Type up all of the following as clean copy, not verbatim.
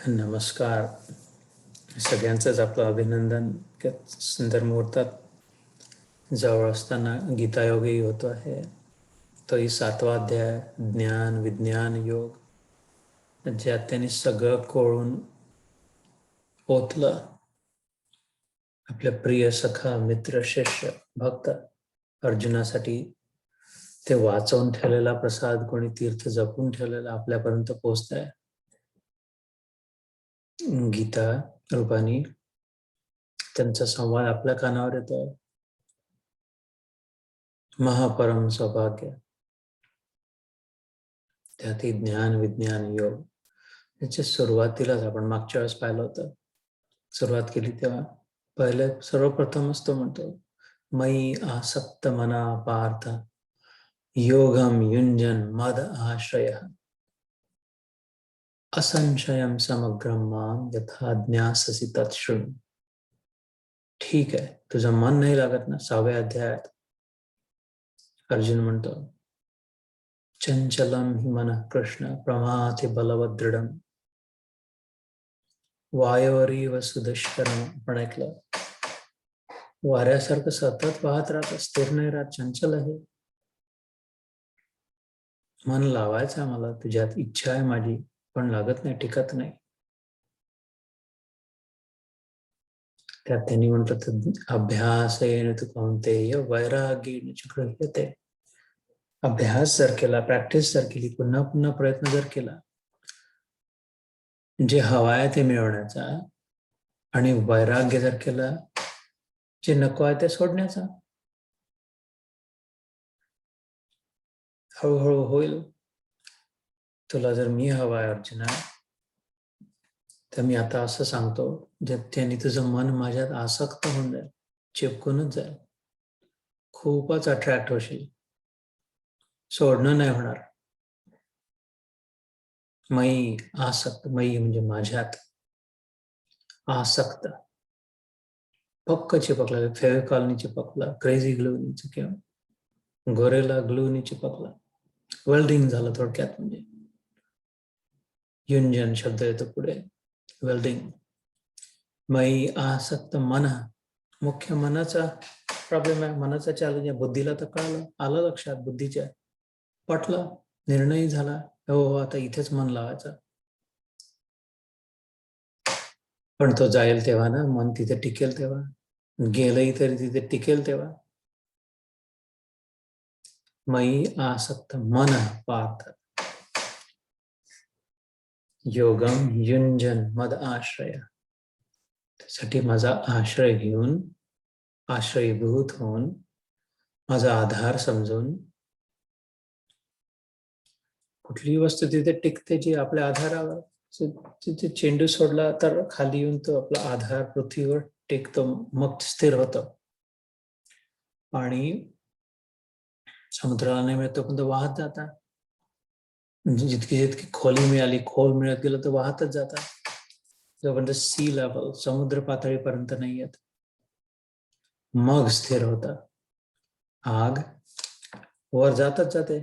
नमस्कार. सगळ्यांचंच आपलं अभिनंदन. सुंदर मुहूर्तात जवळ असताना गीतायोगही होतो आहे. तोही 7वा अध्याय, ज्ञान विज्ञान योग, ज्यात त्यांनी सगळं कोळून ओतलं. आपल्या प्रिय सखा मित्र शिष्य भक्त अर्जुनासाठी ते वाचवून ठेवलेला प्रसाद, कोणी तीर्थ जपून ठेवलेला आपल्यापर्यंत पोहोचताय. गीता रूपानी त्यांचा संवाद आपल्या कानावर येतोय. महापरम सौभाग्य. त्यातही ज्ञान विज्ञान योग याच्या सुरुवातीलाच आपण मागच्या वेळेस पाहिलं होतं. सुरुवात केली तेव्हा पहिले सर्वप्रथमच तो म्हणतो, मयी आसक्त मना पार्थ योगम युंजन मद आश्रय असंशयम समग्रम माम यथा ज्ञाससी तत्शृणु. ठीक आहे, तुझं मन नाही लागत ना. 6व्या अध्यायात अर्जुन म्हणतो, चंचलम हि मनः कृष्ण प्रमाथि बलवदृढम वायोरीव सुदुष्करम. आपण ऐकलं, वाऱ्यासारखं सतत वाहत राहत, स्थिर नाही राहत, चंचल आहे. मन लावायचं मला, तुझ्यात इच्छा आहे माझी, पण लागत नाही, टिकत नाही. त्यात त्यांनी म्हटलं, अभ्यासेन तु कौन्तेय वैराग्येन च गृह्यते. अभ्यास जर केला, प्रॅक्टिस जर केली, पुन्हा पुन्हा प्रयत्न जर केला, जे हवा आहे ते मिळवण्याचा, आणि वैराग्य जर केलं, जे नको आहे ते सोडण्याचा, हळूहळू होईल. तुला जर मी हवा आहे अर्जुना, तर मी आता असं सांगतो, ज्याने तुझं मन माझ्यात आसक्त होऊन जाईल, चिपकूनच जाईल, खूपच अट्रॅक्ट होशील, सोडणं नाही होणार. मयी आसक्त, मयी म्हणजे माझ्यात, आसक्त, पक्क चिपकला, फेविकॉलनी चिपकला, क्रेझी ग्लूनी किंवा गोरेला ग्लूनी चिपकला, वेल्डिंग झालं थोडक्यात. म्हणजे युंजन शब्द येतो पुढे, वेल्डिंग. मयी आसक्त मन, मुख्य मनाचा प्रॉब्लेम आहे, मनाचा चॅलेंज आहे. बुद्धीला तर कळलं, आलं लक्षात, बुद्धीच्या पटलं, निर्णय झाला, हो आता इथेच मन लावायचं. पण तो जाईल तेव्हा ना, मन तिथे टिकेल तेव्हा, गेलंही तरी तिथे टिकेल तेव्हा. मयी आसक्त मन पार्थ योगम युंजन मद आश्रय. त्यासाठी माझा आश्रय घेऊन, आश्रयभूत होऊन, माझा आधार समजून, कुठलीही वस्तू तिथे टिकते जी आपल्या आधारावर. तिथे चेंडू सोडला तर खाली येऊन तो आपला आधार पृथ्वीवर टेकतो, मग स्थिर होतं. पाणी समुद्राला नाही मिळतो पण तो वाहत जातात. जितकी जितकी खोली मिळाली, खोल मिळत गेलं तर वाहतच जातात, जोपर्यंत सी लेवल, समुद्र पातळीपर्यंत नाही येत, मग स्थिर होतं. आग वर जातच जाते,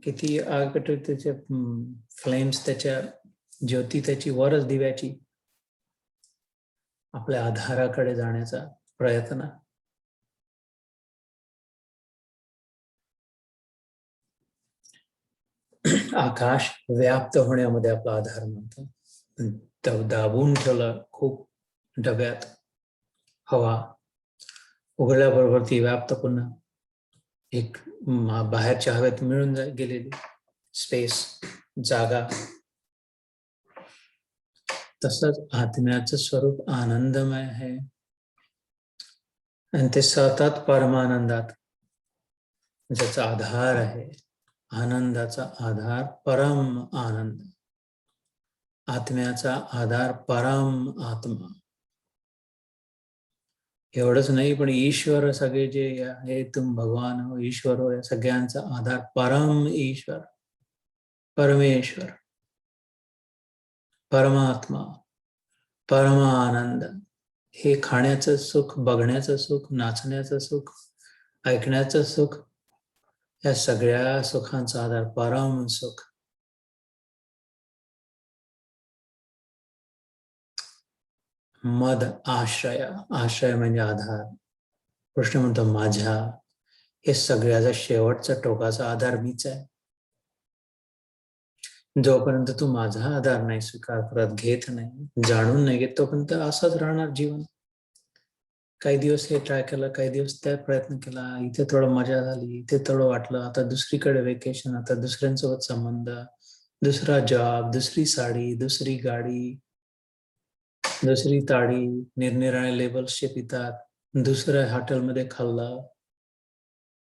किती आग पेटवली, त्याच्या फ्लेम्स, त्याच्या ज्योती त्याची वरच दिव्याची. आपल्या आधाराकडे जाण्याचा प्रयत्न. आकाश व्याप्त होण्यामध्ये आपला आधार म्हणतो. दाबून ठेवलं खूप डब्यात, हवा उघडल्याबरोबर ती व्याप्त, पुन्हा एक बाहेरच्या हवेत मिळून गेलेली स्पेस, जागा. तसंच आत्म्याचं स्वरूप आनंदमय आहे, आणि ते सतत परमानंदात, ज्याचा आधार आहे, आनंदाचा आधार परम आनंद, आत्म्याचा आधार परम आत्मा. एवढंच नाही, पण ईश्वर, सगळे जे आहे, तुम भगवान हो, ईश्वर हो, या सगळ्यांचा आधार परम ईश्वर, परमेश्वर, परमात्मा, परमानंद. हे खाण्याचं सुख, बघण्याचं सुख, नाचण्याचं सुख, ऐकण्याचं सुख, या सगळ्या सुखांचा आधार परम सुख. मद आश्रय, आश्रय म्हणजे आधार. कृष्ण म्हणतो माझ्या हे सगळ्याचा शेवटचा टोकाचा आधार मीच आहे. जोपर्यंत तू माझा आधार नाही स्वीकार करत, घेत नाही, जाणून नाही घेत, तोपर्यंत असंच राहणार जीवन. काही दिवस हे ट्राय केलं, काही दिवस त्या प्रयत्न केला, इथे थोडं मजा झाली, इथे थोडं वाटलं, आता दुसरीकडे वेकेशन, आता दुसऱ्यांसोबत संबंध, दुसरा जॉब, दुसरी साडी, दुसरी गाडी, दुसरी ताडी, निरनिराळे लेबल्सचे पितात, दुसऱ्या हॉटेलमध्ये खाल्लं,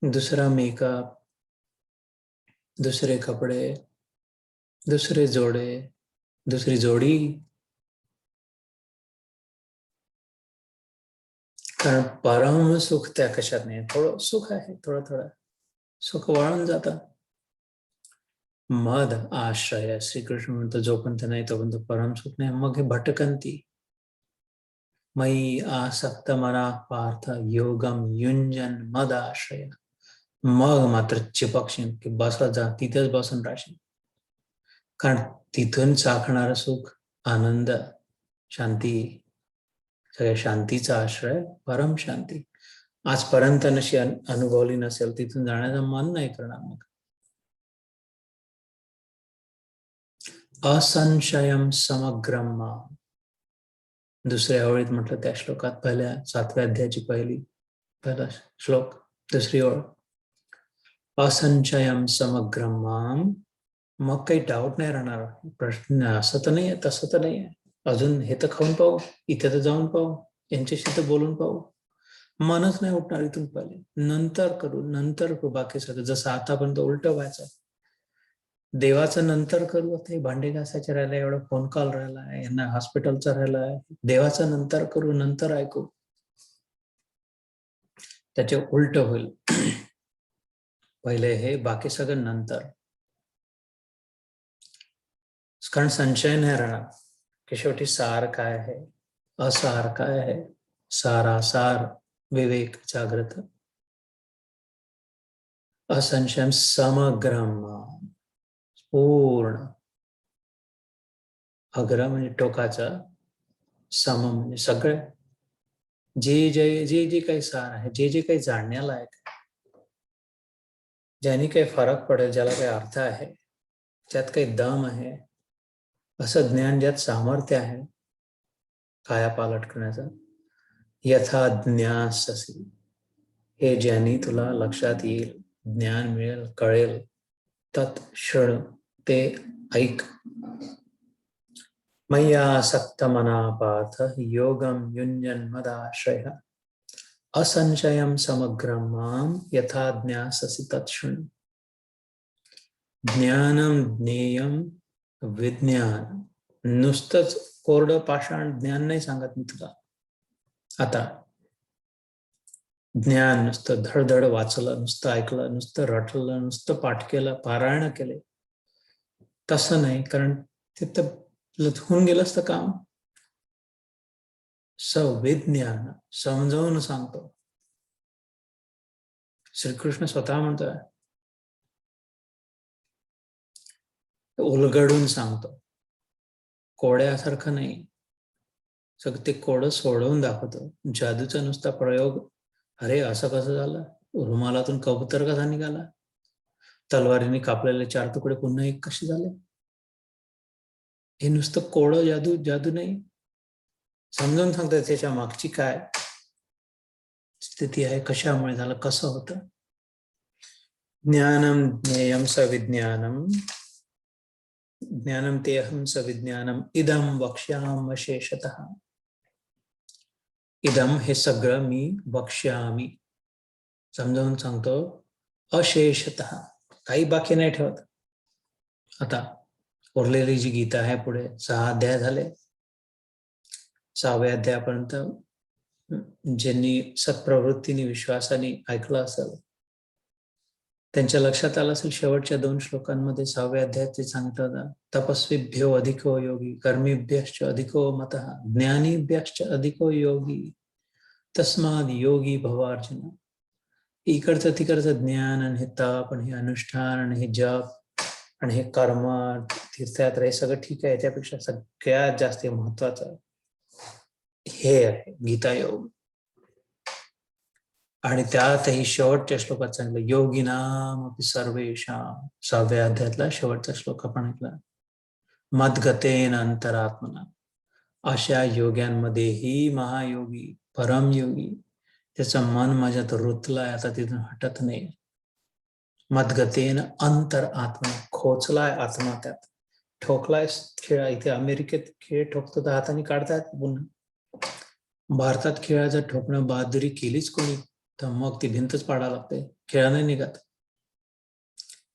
दुसरा मेकअप, दुसरे कपडे, दुसरे जोडे, दुसरी जोडी. कारण परम सुख त्या कशात नाही. थोडं सुख आहे, थोडं थोडं सुख वाळून जातं. मद आश्रय, श्रीकृष्ण म्हणतो जोपर्यंत नाही तोपर्यंत परम सुख नाही. मग हे भटकंती. मयी आसक्त मना पार्थ योगम युंजन मद आश्रय. मग मात्र चिपकशील की बसत जा, तिथेच बसून राहशील. कारण तिथून चाखणारं सुख, आनंद, शांती, सगळ्या शांतीचा आश्रय परम शांती. आजपर्यंत नशी अनुभवली नसेल, तिथून जाण्याचं मन नाही करणार. मग असंशयम समग्रम माम. दुसऱ्या ओळीत म्हटलं त्या श्लोकात, पहिल्या 7व्या अध्यायाची पहिला श्लोक, दुसरी ओळ. असंशयम समग्रम माम. मग काही डाऊट नाही राहणार. प्रश्न असं तर नाही आहे, तसं तर नाही आहे, अजून हे तर खाऊन पाहू, इथे तर जाऊन पाहू, यांच्याशी तर बोलून पाहू. मनच नाही उठणार इथून पहिले. नंतर करू बाकी सगळं. जसं आतापर्यंत उलट व्हायचं. देवाचं नंतर करू, आता हे भांडे घासायचे राहिलं, एवढा फोन कॉल राहिला आहे, यांना हॉस्पिटलचा राहिला आहे, देवाचं नंतर करू, नंतर ऐकू. त्याचे उलट होईल. पहिले हे, बाकी सगळं नंतर. कारण संशय नाही राहणार की शेवटी सार काय आहे, असार काय आहे. सारासार विवेक जागृत. असंशयम समग्रम, पूर्ण. अग्र म्हणजे टोकाचा, सम म्हणजे सगळे. जे काही सार आहे, जे काही जाणण्यालायक आहे, ज्याने काही फरक पडेल, ज्याला काही अर्थ आहे, ज्यात काही दम आहे, असं ज्ञान ज्यात सामर्थ्य आहे कायापालट करण्याचं. यथा ज्ञाससी, हे ज्याने तुला लक्षात येईल, ज्ञान मिळेल, कळेल, तत् शृणु, ते ऐक. मय्या आसक्त मना पार्थ योगम युञ्जन मदाश्रय असंशयम समग्रम माम यथा ज्ञाससी तत् शृणु. ज्ञानम ज्ञेयम विज्ञान. नुसतंच कोरडं पाषाण ज्ञान नाही सांगत मी तुला. आता ज्ञान नुसतं धडधड वाचलं, नुसतं ऐकलं, नुसतं रटलं, नुसतं पाठ केलं, पारायण केले, तसं नाही. कारण तिथं होऊन गेलं असतं काम. सविज्ञान, समजावून सांगतो. श्रीकृष्ण स्वतः म्हणतोय, उलगडून सांगतो, कोड्यासारखं नाही. सगळं ते कोडं सोडवून दाखवतो. जादूचा नुसता प्रयोग, अरे असं कसं झालं, रुमालातून कबूतर कसा निघाला, तलवारीने कापलेले 4 तुकडे पुन्हा एक कसे झाले, हे नुसतं कोडं जादू नाही. समजावून सांगतात त्याच्या मागची काय स्थिती आहे, कशामुळे झालं, कसं होतं. ज्ञानम ज्ञेयम सविज्ञानम, ज्ञानम तेहम सविज्ञानम इदम वक्ष्याम शेषतः. इदम हे सगळं मी वक्ष्यामी, समजावून सांगतो, अशेषतः, काही बाकी नाही ठेवत. आता उरलेली जी गीता आहे, पुढे 6 अध्याय झाले. 6व्या अध्यायापर्यंत ज्यांनी सत्प्रवृत्तीने, विश्वासाने ऐकलं असेल, त्यांच्या लक्षात आलं असेल शेवटच्या 2 श्लोकांमध्ये 6व्या अध्यायात ते सांगतात, तपस्वीभ्यो अधिको योगी, कर्मीभ्यश्च अधिको मतः, ज्ञानीभ्यश्च अधिको योगी, तस्माद योगी भव अर्जुन. इकडचं तिकडचं ज्ञान आणि हे तप आणि हे अनुष्ठान आणि हे जप आणि हे कर्म, तीर्थयात्रा, हे सगळं ठीक आहे. त्यापेक्षा सगळ्यात जास्त महत्वाचं हे आहे गीता योग. आणि त्यातही शेवटच्या श्लोकात सांगितलं योगिनाम अपि सर्वेषां, 6व्या अध्यायातला शेवटचा श्लोक आपण ऐकला. मद्गतेन अंतरात्मना, अशा योग्यांमध्येही महायोगी परमयोगी त्याचं मन माझ्यात रुतलाय, आता तिथून हटत नाही. मद्गतेन अंतरात्मना, खोचलाय आत्मा त्यात, ठोकलाय खिळा. इथे अमेरिकेत खिळे ठोकतो तर हाताने काढतात पुन्हा. भारतात खिळाचं ठोकणं बहादुरी केलीच कोणी तर मग ती भिंतच पाडावं लागते, खिळा नाही निघत.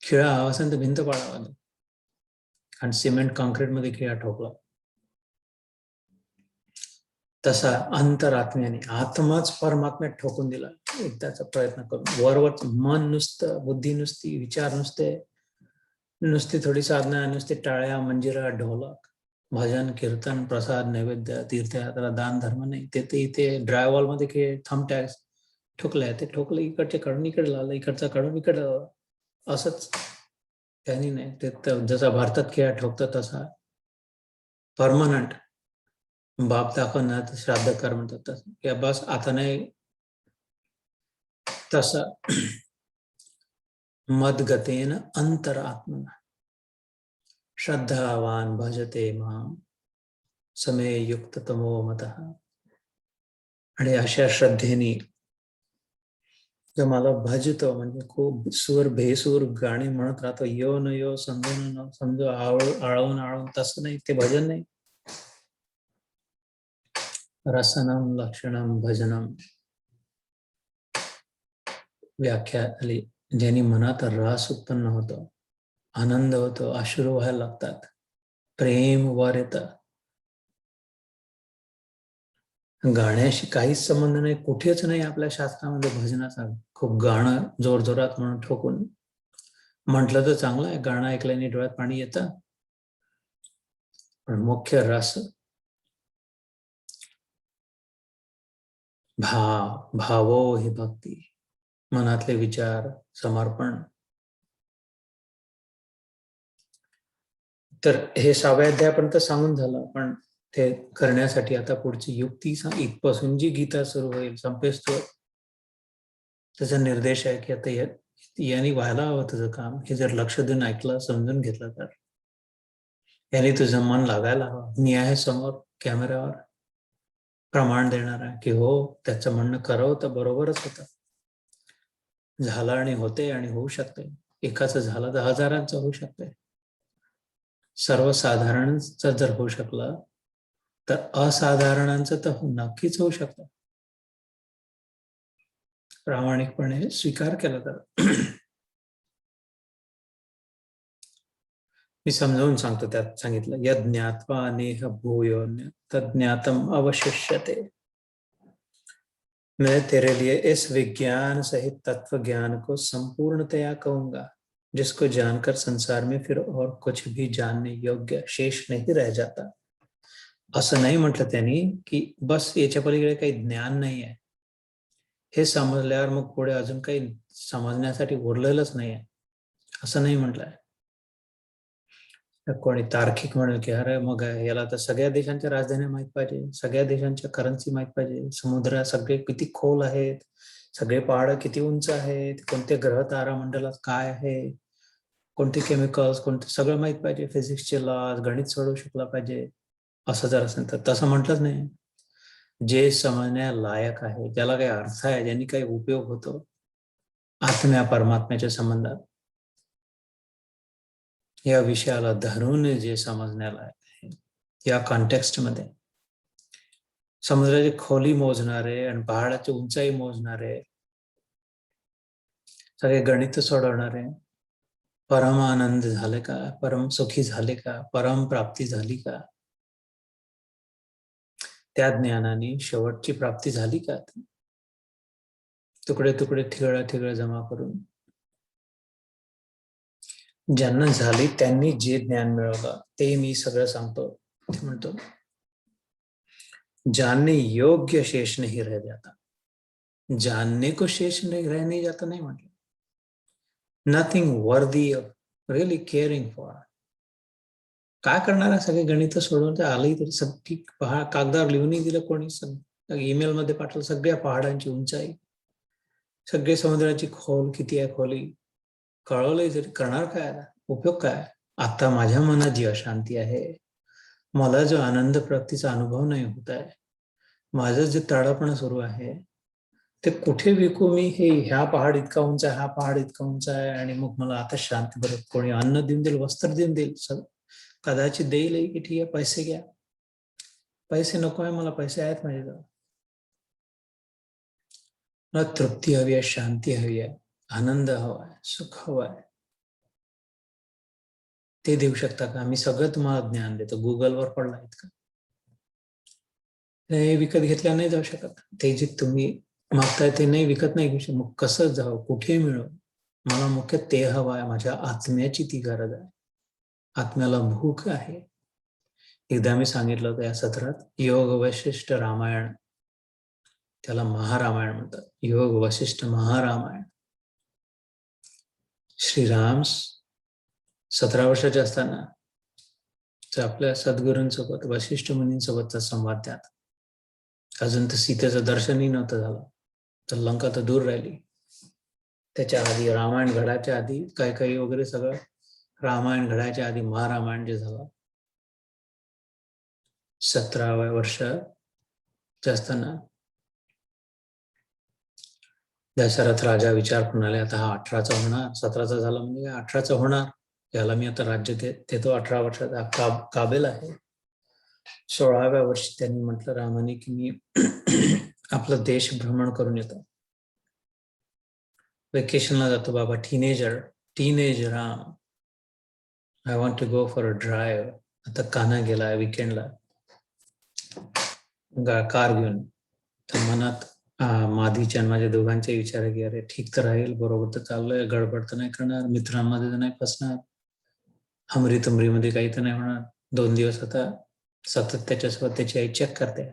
खिळा हवा असेल तर भिंत पाडावं लागेल. आणि सिमेंट कॉन्क्रीटमध्ये खिळा ठोकला. तसा अंतरात्म्याने आत्माच परमात्म्यात ठोकून दिला एकदाचा प्रयत्न करून. वरवर मन नुसतं, बुद्धी नुसती, विचार नुसती थोडी साधना, नुसती टाळ्या, मंजिरा, ढोलक, भजन, कीर्तन, प्रसाद, नैवेद्य, तीर्थयात्रा, दान, धर्म नाही. ते इथे ड्रायवॉल मध्ये थंब टॅक्स ठोकले, ते ठोकले, इकडचे काढून इकडे लावलं, इकडचा काढून इकडे लावलं, असंच. त्यांनी नाही. ते जसा भारतात खेळा ठोकतो तसा परमनंट बाप दाखवणार, श्राद्ध कर म्हणतात तसं, की बस आता नाही. तसं मद्गतेन अंतरात्मना, श्रद्धावान भजते माम समे युक्त तमो मतः. आणि अशा श्रद्धेने जो मला भजतो, म्हणजे खूप सूर बेसूर गाणी म्हणत राहतो, यो न यो समजो न समजो, आळवून तसं नाही, ते भजन नाही. रसनम लक्षणम भजनम व्याख्या आली, ज्यांनी मनात रस उत्पन्न होतो, आनंद होतो, अश्रू व्हायला लागतात, प्रेम वर येतं. गाण्याशी काहीच संबंध नाही, कुठेच नाही आपल्या शास्त्रामध्ये भजनाचा. खूप गाणं जोरजोरात म्हणून ठोकून म्हटलं तर चांगलं आहे, गाणं ऐकल्याने डोळ्यात पाणी येतं, पण मुख्य रस भावो ही भक्ती, मनातले विचार, समर्पण. तर हे 6व्या अध्यायापर्यंत सांगून झालं, पण ते करण्यासाठी आता पुढची युक्ती इथपासून जी गीता सुरू होईल संपेस्तोवर, त्याचा निर्देश आहे की आता यांनी व्हायला हवं तुझं काम. हे जर लक्ष देऊन ऐकलं, समजून घेतलं, तर याने तुझं मन लागायला हवं. मी आहे समोर कॅमेऱ्यावर, प्रमाण देणार आहे की हो, त्याचं म्हणणं करावं तर बरोबरच होतं, झालं आणि होते आणि होऊ शकते. एकाचं झालं तर हजारांचं होऊ शकते. सर्वसाधारणचं जर होऊ शकलं तर असाधारणांचं तर नक्कीच होऊ शकतं, प्रामाणिकपणे स्वीकार केला तर. मी समजावून सांगतो. त्यात सांगितलं, यज्ञात्वा नेह भूयोन्य तज्ञातम अवशिष्यते. मैं तेरे लिए इस विज्ञान सहित तत्व ज्ञान को संपूर्णतया कहूंगा, जिसको जानकर संसार में फिर और कुछ भी जानने योग्य शेष नहीं रह जाता. असं नाही म्हटलं त्यांनी की बस याच्या पलीकडे काही ज्ञान नाही आहे, हे समजल्यावर मग पुढे अजून काही समजण्यासाठी उरलेलंच नाही आहे, असं नाही म्हटलंय. कोणी तार्किक म्हणेल की अरे मग याला तर सगळ्या देशांच्या राजधान्या माहित पाहिजे, सगळ्या देशांच्या करन्सी माहित पाहिजे, समुद्र सगळे किती खोल आहेत, सगळे पहाड किती उंच आहेत, कोणते ग्रह तारामंडलात काय आहे, कोणते केमिकल्स, कोणते सगळं माहित पाहिजे, फिजिक्सचे लॉज, गणित सोडवू शकला पाहिजे. असं जर असेल तर तसं म्हटलंच नाही. जे समजण्या लायक आहे, ज्याला काही अर्थ आहे, ज्यांनी काही उपयोग होतो आत्म्या परमात्म्याच्या संबंधात, या विषयाला धरून जे समजण्याला आहे, या कॉन्टेक्स्टमध्ये समुद्राची खोली मोजणारे आणि पहाडाची उंचाई मोजणारे, सगळे गणित सोडवणारे, परम आनंद झाले का, परम सुखी झाले का, परम प्राप्ती झाली का, त्या ज्ञानाने शेवटची प्राप्ती झाली का, तुकडे तुकडे ठिगळ जमा करून ज्यांना झाली त्यांनी जे ज्ञान मिळवलं ते मी सगळं सांगतो. ते म्हणतो, जानने योग्य शेष नहीं रह जाता. जानने को शेष नहीं रह नहीं जाता नहीं म्हटलं. Nothing worthy of really caring for. काय करणार, सगळे गणित सोडवून ते आलंही तरी ठीक कागदावर लिहूनही दिलं कोणी, ईमेल मध्ये पाठवलं, सगळ्या पहाडांची उंचाई, सगळे समुद्राची खोल किती आहे खोली कळवलंय तरी करणार काय, उपयोग काय? आता माझ्या मनात जी अशांती आहे, मला जो आनंद प्राप्तीचा अनुभव नाही होत आहे, माझं जे तळपण सुरू आहे, ते कुठे विकू मी? हे ह्या पहाड इतका उंच आहे, हा पहाड इतका उंच आहे, आणि मग मला आता शांती, बरं कोणी अन्न देऊन देईल, वस्त्र देऊन देईल, कदाचित देईल की ठीक आहे पैसे घ्या, पैसे नको आहे मला, पैसे आहेत माझ्याजवळ. मला तृप्ती हवी आहे, शांती हवी आहे, आनंद हवा आहे, सुख हवं आहे. ते देऊ शकता का? मी सगळं तुम्हाला ज्ञान देतो, गुगलवर पडला इतकं. हे विकत घेतल्या नाही जाऊ शकत, ते जे तुम्ही मागताय ते नाही विकत नाही घेऊ शकत. मग कसं जावं, कुठे मिळव? मला मुख्य ते हवं आहे, माझ्या आत्म्याची ती गरज आहे, आत्म्याला भूक आहे. एकदा मी सांगितलं होतं या सत्रात, योग वशिष्ठ रामायण, त्याला महारामायण म्हणतात, योग वशिष्ठ महारामायण. श्रीराम 17 वर्षाचे असताना आपल्या सद्गुरूंसोबत, वशिष्ठ मुनींसोबतचा संवाद त्यात. अजून तर सीतेचं दर्शनही नव्हतं झालं, तर लंका तर दूर राहिली. त्याच्या आधी रामायण घडायच्या आधी काही वगैरे सगळं, रामायण घडायच्या आधी महारामायण जे झालं, 17व्या वर्षात असताना दशरथ राजा विचार करून आले, आता हा 18चा होणार, 17चा झाला म्हणजे 18चा होणार, याला मी आता राज्य देतो. 18 वर्षाचा काबिल आहे. 16व्या वर्षी त्यांनी म्हटलं रामाने की मी आपला देश भ्रमण करून येतो, वेकेशनला जातो बाबा, टीनेज Ram, I want to go for a drive. आता कान्हा गेलाय विकेंडला कार घेऊन, तर मनात माधीच्या आणि माझ्या दोघांचे विचार आहे की अरे ठीक तर राहील, बरोबर तर चाललंय, गडबड तर नाही करणार, मित्रांमध्ये तर नाही फसणार, हमरी तुमरीमध्ये काही तर नाही होणार. 2 दिवस आता सतत त्याच्यासोबत त्याची आई चेक करते.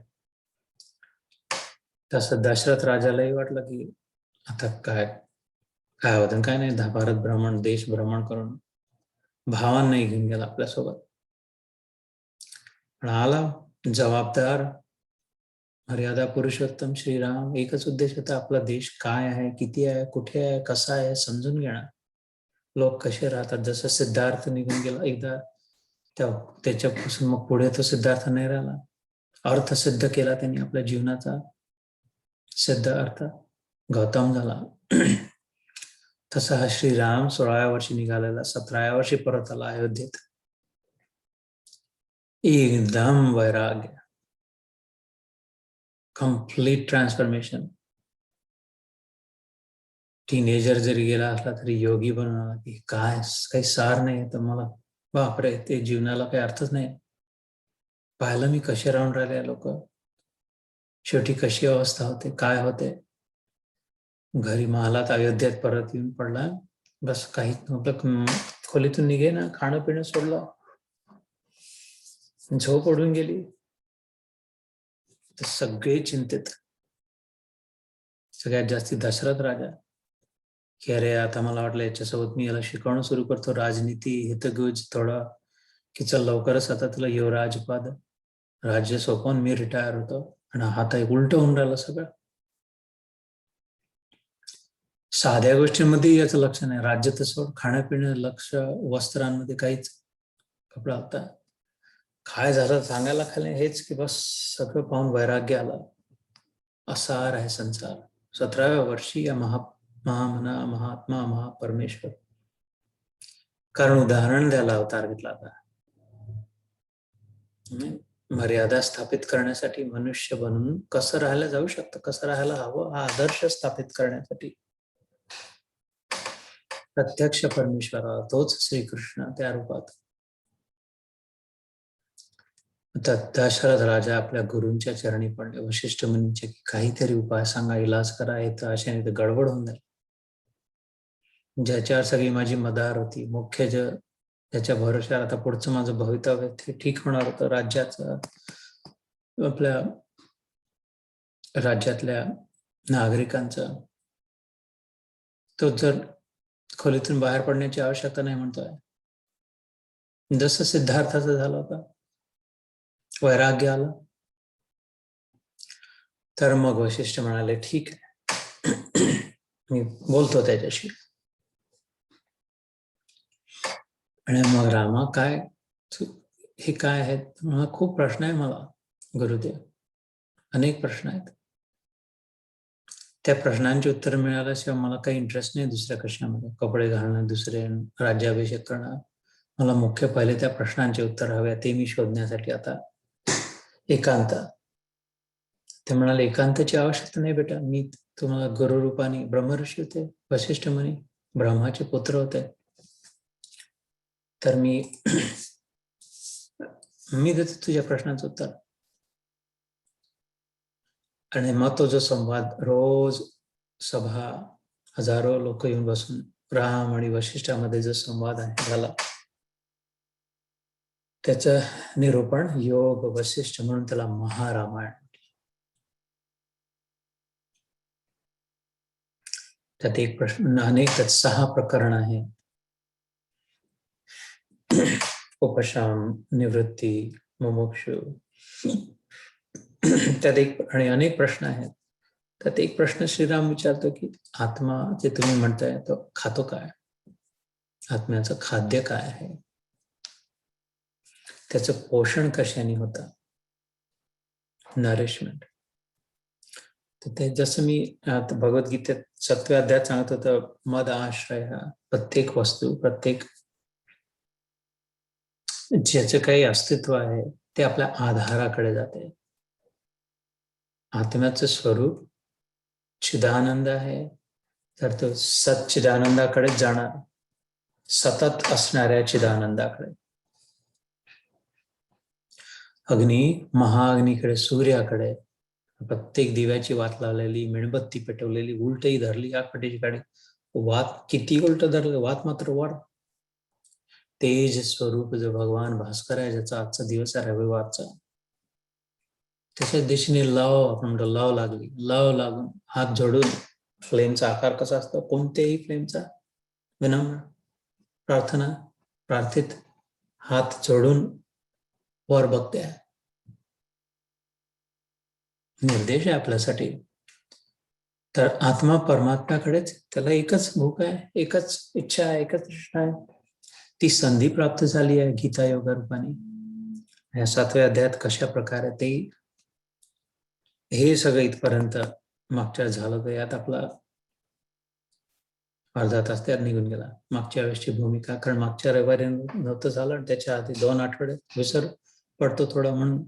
तसं दशरथ राजालाही वाटलं की आता काय होतं काय नाही, भारत भ्रमण, देश भ्रमण करून भावांनाही घेऊन गेला आपल्यासोबत. पण आला जबाबदार मर्यादा पुरुषोत्तम श्रीराम, एकच उद्देश होता, आपला देश काय आहे, किती आहे, कुठे आहे, कसा आहे समजून घेणार, लोक कसे राहतात. जसं सिद्धार्थ निघून गेला एकदा, त्याच्यापासून मग पुढे तो सिद्धार्थ नाही राहिला, अर्थ सिद्ध केला त्यांनी आपल्या जीवनाचा, सिद्ध अर्थ गौतम झाला. तसा हा श्रीराम 16व्या वर्षी निघालेला, 17व्या वर्षी परत आला अयोध्येत. एकदम वैराग्य, कम्प्लीट ट्रान्सफॉर्मेशन. टीनेजर जरी गेला असला तरी योगी बनवला की काय, काही सार नाही तर मला, बापरे, ते जीवनाला काही अर्थच नाही. पाहिलं मी कसे राहून राहिले लोक, शेवटी कशी अवस्था होते, काय होते. घरी महालात अयोध्येत परत येऊन पडला, बस काही खोलीतून निघे ना, खाणं पिणं सोडलं, झोप उडून गेली, तर सगळे चिंतित, सगळ्यात जास्ती दशरथ राजा, की अरे आता मला वाटलं याच्यासोबत मी याला शिकवणं सुरू करतो, राजनीती, हितगुज थोडं, की चल लवकरच आता तुला युवराज पद, राज्य सोपवून मी रिटायर होतो, आणि आता एक उलट होऊन राहिलं सगळं. साध्या गोष्टींमध्ये याचं लक्ष नाही, राज्य तर सोड, खाण्यापिण्या लक्ष, वस्त्रांमध्ये काहीच, कपडा होता, काय झालं सांगायला खाली हेच की बस, सगळं पाहून वैराग्य आला. असार आहे संसार. 17व्या वर्षी या महामना महात्मा महापरमेश्वर, कारण उदाहरण द्यायला अवतार घेतला आता, मर्यादा स्थापित करण्यासाठी, मनुष्य बनून कसं राहायला जाऊ शकतं, कसं राहायला हवं, हा आदर्श स्थापित करण्यासाठी प्रत्यक्ष परमेश्वरा, तोच श्रीकृष्ण त्या रूपात. दशरथ राजा आपल्या गुरूंच्या चरणी पडले, वशिष्ठ मुनींचे, काहीतरी उपाय सांगा, इलाज करा, येतं अशाने तर गडबड होऊन जाईल. ज्याच्यावर सगळी माझी मदार होती, मुख्य ज्याच्या भरोश्यावर आता पुढचं माझं भवितव्य ते ठीक होणार होतं, राज्याचं, आपल्या राज्यातल्या नागरिकांचं, तो जर खोलीतून बाहेर पडण्याची आवश्यकता नाही म्हणतोय, जसं सिद्धार्थाचं झालं होतं, वैराग्य आलं, तर मग वशिष्ठ म्हणाले ठीक आहे, मी बोलतो त्याच्याशी. आणि मग रामा काय हे काय आहेत? खूप प्रश्न आहे मला गुरुदेव, अनेक प्रश्न आहेत. त्या प्रश्नांची उत्तर मिळाल्याशिवाय मला काही इंटरेस्ट नाही दुसऱ्या कशामध्ये, कपडे घालणं, दुसरे राज्याभिषेक करणं. मला मुख्य पहिले त्या प्रश्नांचे उत्तर हवे, ते मी शोधण्यासाठी आता एकांत. ते म्हणाले एकांताची आवश्यकता नाही बेटा, मी तुम्हाला गुरुरूपाने ब्रह्मऋषी होते, वशिष्ठ मुनी ब्रह्माचे पुत्र होते, तर मी देतो तुझ्या प्रश्नांचं उत्तर. आणि मग तो जो संवाद रोज सभा हजारो लोक येऊन बसून राम आणि वशिष्ठामध्ये जो संवाद झाला, त्याचं निरूपण योग वशिष्ठ म्हणून त्याला महारामायण. त्यात एक प्रश्न, अनेक त्यात 6 प्रकरण आहे. उपशाम, निवृत्ती, मुमुक्षु, त्यात एक आणि अनेक प्रश्न आहेत. त्यात एक प्रश्न श्रीराम विचारतो की आत्मा जे तुम्ही म्हणताय तो खातो काय, आत्म्याचं खाद्य काय आहे, त्याचं पोषण कशाने होतं, नरिशमेंट. तर ते जसं मी भगवद्गीतेत 7व्या अध्यायात सांगत होतं, मद आश्रय, प्रत्येक वस्तू, प्रत्येक ज्याचं काही अस्तित्व आहे ते आपल्या आधाराकडे जाते. आत्म्याचं स्वरूप चिदानंद आहे, तर तो सच्चिदानंदाकडे जाणार, सतत असणाऱ्या चिदानंदाकडे. अग्नी महाअग्नीकडे, सूर्याकडे, प्रत्येक दिव्याची वात लावलेली, मेणबत्ती पेटवलेली, उलटही धरली आगपेटीची काडी, वात किती उलट धरलं, वात मात्र वर. तेज स्वरूप जो भगवान भास्कर आहे, ज्याचा आजचा दिवस आहे रविवारचा, त्याच्या दिशेने लव, आपण म्हणतो लव लागली, लव लागून हात जोडून, फ्लेमचा आकार कसा असतो, कोणत्याही फ्लेमचा, विनम्र प्रार्थना, प्रार्थित हात जोडून वर बघते, निर्देश आहे आपल्यासाठी. तर आत्मा परमात्म्याकडेच, त्याला एकच भूक आहे, एकच इच्छा आहे, एकच तृष्णा आहे. ती संधी प्राप्त झाली आहे गीता योगा रूपाने. या 7व्या अध्यायात कशा प्रकारे ते हे सगळं इथपर्यंत मागच्या झालं, तर यात आपला अर्धा तास त्यात निघून गेला. मागच्या वेळेसची भूमिका, कारण मागच्या रविवारी नव्हतं झालं आणि त्याच्या आधी 2 आठवडे विसर पडतो थोडा म्हणून.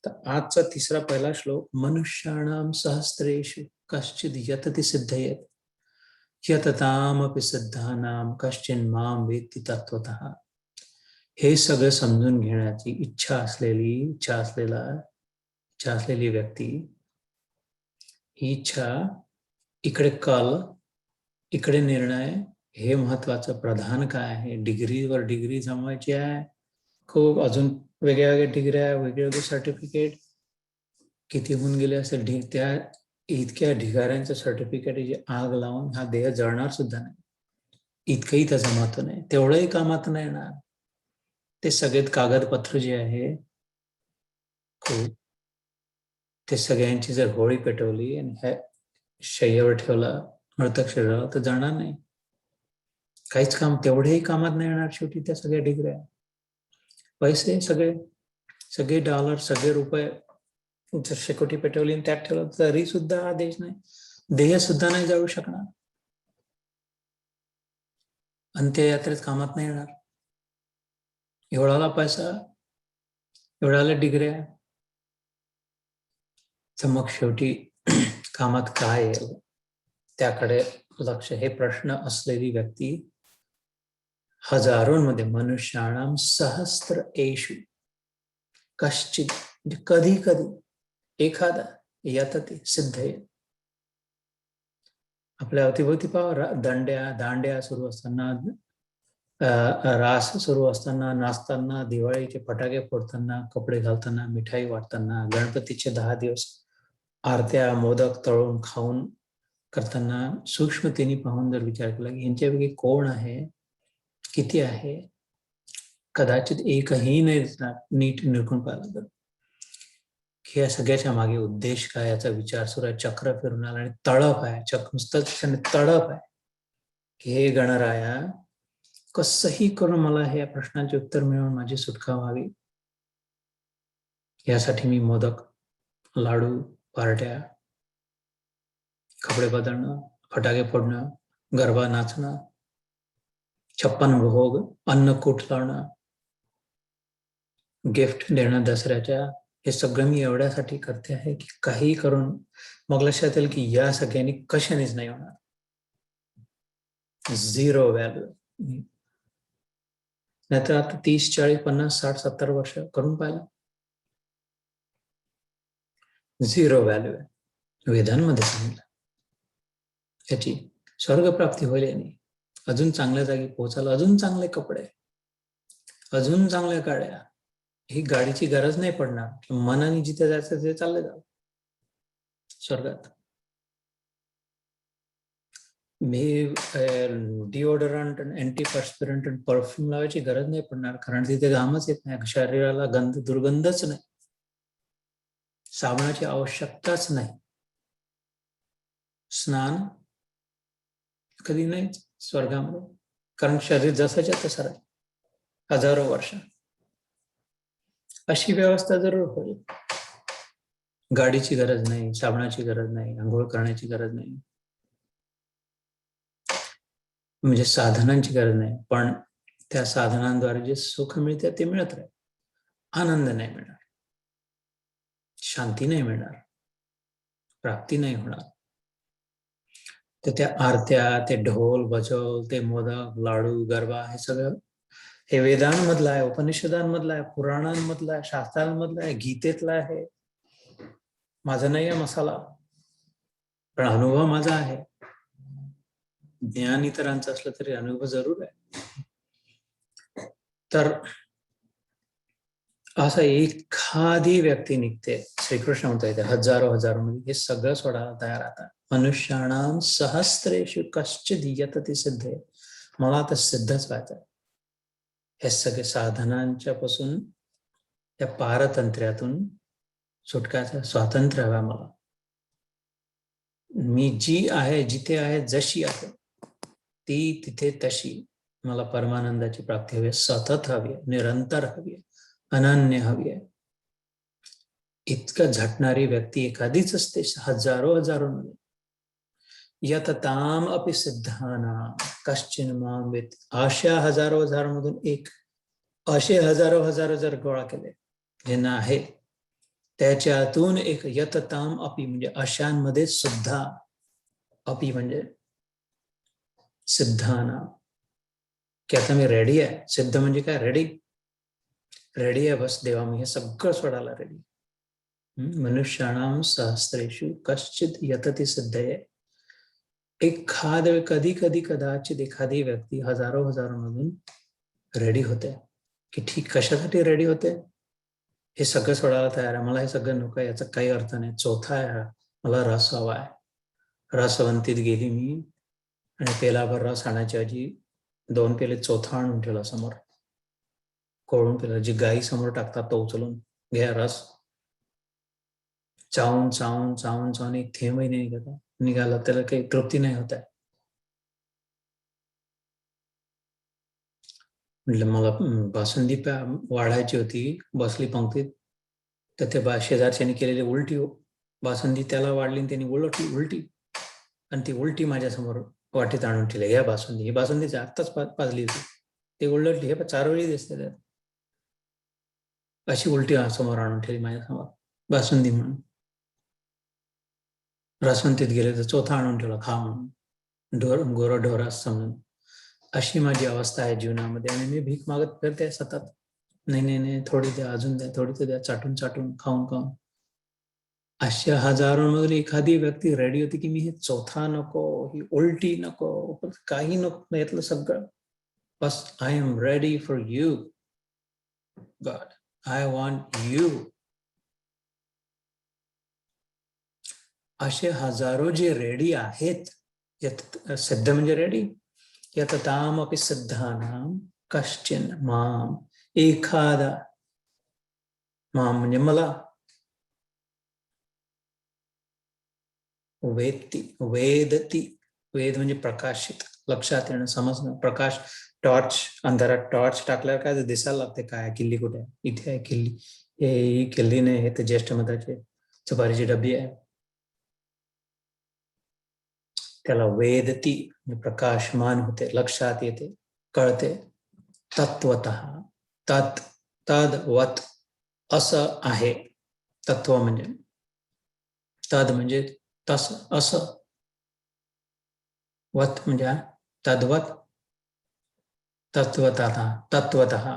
तर आजचा तिसरा पहिला श्लोक, मनुष्याणाम सहस्रेषु कश्चिद यतति सिद्धयेत यततामपि सिद्धानाम कश्चिन माम वेत्ति तत्वतः. हे सगळं समजून घेण्याची इच्छा असलेली व्यक्ती, ही इच्छा, इकडे कल, इकडे निर्णय, हे महत्वाचं. प्रधान काय आहे, डिग्रीवर डिग्री जमवायची आहे, खूप अजून वेगळ्या वेगळ्या डिग्र्या, वेगवेगळे सर्टिफिकेट किती होऊन गेले असेल, त्या इतक्या ढिगाऱ्यांचं सर्टिफिकेट जे आग लावून हा देह जळणार सुद्धा नाही, इतकंही त्याचं महत्व नाही, तेवढंही कामात नाही येणार. ते सगळे कागदपत्र जे आहे, ते सगळ्यांची जर होळी पेटवली आणि शय्यावर ठेवला मृतक शरीराला, तर जाणार नाही, काहीच काम, तेवढेही कामात नाही येणार. शेवटी त्या सगळ्या डिग्र्या, पैसे, सगळे डॉलर, सगळे रुपये जर शेकोटी पेटवली आणि त्यात ठेवलं, तरी सुद्धा हा देश नाही, देह सुद्धा नाही जाळू शकणार, अंत्ययात्रेत कामात नाही येणार. एवढाला पैसा, एवढाला डिग्र्या, तर मग शेवटी कामात काय येईल, त्याकडे लक्ष. हे प्रश्न असलेली व्यक्ती हजारोंमध्ये, मनुष्याणाम सहस्त्र एषु कश्चित, कधी कधी एखादा यतते सिद्धये. आपल्या अवतीभोवती पाहा, दांड्या सुरू असताना, रास सुरू असताना, नाचताना, दिवाळीचे फटाके फोडताना, कपडे घालताना, मिठाई वाटताना, गणपतीचे 10 दिवस आरत्या, मोदक तळून खाऊन करताना, सूक्ष्मतेने पाहून जर विचार केला की यांच्यापैकी कोण आहे, किती आहे, कदाचित एकही नाही दिसणार नीट निरखून पाहिलं तर, की या सगळ्याच्या मागे उद्देश काय याचा विचार सुरू आहे. चक्र फिरून आला आणि तळप आहे, नुसतंच तळप आहे की हे गणराया कसंही करून मला हे प्रश्नांचे उत्तर मिळवून माझी सुटका व्हावी. यासाठी मी मोदक, लाडू, पार्ट्या, कपडे बदलणं, फटाके फोडणं, गरबा नाचणं, 56 भोग, अन्नकूट लावणं, गिफ्ट देणं दसऱ्याच्या, हे सगळं मी एवढ्यासाठी करते आहे की काही करून मग लक्षात येईल की या सगळ्यांनी कशानेच नाही होणार. 0 व्हॅल्यू. नाहीतर आता 30, 40, 50, 60, 70 वर्ष करून पाहिलं, 0 व्हॅल्यू आहे. वेदांमध्ये सांगितलं याची स्वर्गप्राप्ती होईल याने, अजून चांगल्या जागी पोहोचायला, अजून चांगले कपडे, अजून चांगल्या गाड्या, ही गाडीची गरज नाही पडणार. मनाने जिथे जायचं तिथे चालले जावं स्वर्गात. मी डिओडरंट, अँटीपर्स्पिरंट, परफ्यूम लावायची गरज नाही पडणार, कारण तिथे घामच येत नाही, शरीराला दुर्गंधच नाही, साबणाची आवश्यकताच नाही, स्नान कधी नाही स्वर्गामध्ये, कारण शरीर जसंच्या तसं राहील हजारो वर्ष. अशी व्यवस्था जरूर होईल. गाडीची गरज नाही, साबणाची गरज नाही, आंघोळ करण्याची गरज नाही, म्हणजे साधनांची गरज नाही, पण त्या साधनांद्वारे जे सुख मिळते ते मिळत राहील. आनंद नाही मिळणार, शांती नाही मिळणार, प्राप्ती नाही होणार. तर त्या आरत्या, ते ढोल बजव, ते मोदक, लाडू, गरबा, हे सगळं हे वेदांमधलं आहे, उपनिषदांमधलं आहे, पुराणांमधलं आहे, शास्त्रांमधलं आहे, गीतेतलं आहे. माझा नाही आहे मसाला, पण अनुभव माझा आहे. ज्ञान इतरांचं असलं तरी अनुभव जरूर आहे. तर असं एखादी व्यक्ती निघते, श्रीकृष्ण म्हणता येते हजारो मध्ये हे सगळं सोडायला तयार आता. मनुष्याणाम सहस्रेषु कश्चिद यतति सिद्धे. मला आता सिद्धच व्हायचं. हे सगळे साधनांच्या पासून त्या पारतंत्र्यातून सुटकायचं, स्वातंत्र्य हवं मला. मी जी आहे, जिथे आहे, जशी आहे ती तिथे तशी मला परमानंदाची प्राप्ती हवी, सतत हवी आहे, निरंतर हवी आहे, अनन्य हवी आहे. इतकं झटणारी व्यक्ती एखादीच असते हजारो मध्ये. यतताम अपि सिद्धानां कश्चिन मां वेत्ति. अशा हजारो मधून एक, असे हजारो जर गोळा केले ज्यांना आहे, त्याच्यातून एक यतताम अपि म्हणजे अशांमध्ये सुद्धा, अपि म्हणजे सिद्धानां, की आता मी रेडी आहे. सिद्ध म्हणजे काय? रेडी आहे. बस देवा मी हे सगळं सोडायला रेडी. मनुष्याणाम सहस्रेषु कश्चित यतति सिद्धये. कधी कदाचित एखादी व्यक्ती हजारो मधून रेडी होते. की ठीक कशासाठी रेडी होते? हे सगळं सोडायला तयार आहे, मला हे सगळं नको, याचा काही अर्थ नाही. चौथा आहे हा, मला रस हवा आहे. रसवंतीत गेली मी आणि पेलाभर रस आणायच्या ऐवजी 2 पेले चौथा आणून ठेवला समोर, कोळून पेला, जी गाई समोर टाकतात तो उचलून घ्या रस. चावून एक थेंबही नाही निघाला, त्याला काही तृप्ती नाही होत आहे. म्हटलं मला बासुंदी वाढायची होती, बसली पंक्तीत, तर ते शेजारच्याने केलेली उलटी बासुंदी त्याला वाढली, त्यांनी उलटी आणि ती उलटी माझ्यासमोर वाटीत आणून ठेवली. ह्या बासुंदी, ही बासुंदीची आत्ताच पाजली होती, ती उलटली, हे 4 वेळी दिसते त्यात. अशी उलटी समोर आणून ठेवली माझ्यासमोर बासुंदी म्हणून. रसवंतीत गेले तर चौथा आणून ठेवला, खा म्हणून, गोरढोरास समजून. अशी माझी अवस्था आहे जीवनामध्ये, आणि मी भीक मागत फिरते सतत. नाही, थोडी द्या, अजून द्या, थोडी द्या, चाटून खाऊन. अशा हजारोंमधील एखादी व्यक्ती रेडी होती की मी हे चौथा नको, ही उलटी नको, काही नको, यातलं सगळं बस. I am ready for you God, I want you. असे हजारो जे रेडी आहेत, सिद्ध म्हणजे रेडी. यतताम अपि सिद्धानां कश्चिन मां एखादा, माम म्हणजे मला, वेदती, वेदती, वेद म्हणजे प्रकाशित, लक्षात येणं, समजणं, प्रकाश, टॉर्च, अंधारात टॉर्च टाकल्यावर काय दिसायला लागते, काय किल्ली कुठे आहे, इथे आहे किल्ली, ही किल्ली नाही, हे तर ज्येष्ठ मताचे चपारीची डब्बी आहे, त्याला वेदती म्हणजे प्रकाशमान होते, लक्षात येते, कळते, तत्वतः, तत्, तद्वत, असं आहे, तत्व म्हणजे, तद म्हणजे तस, असं, वत म्हणजे तद्वत, तत्वतः, तत्वतः,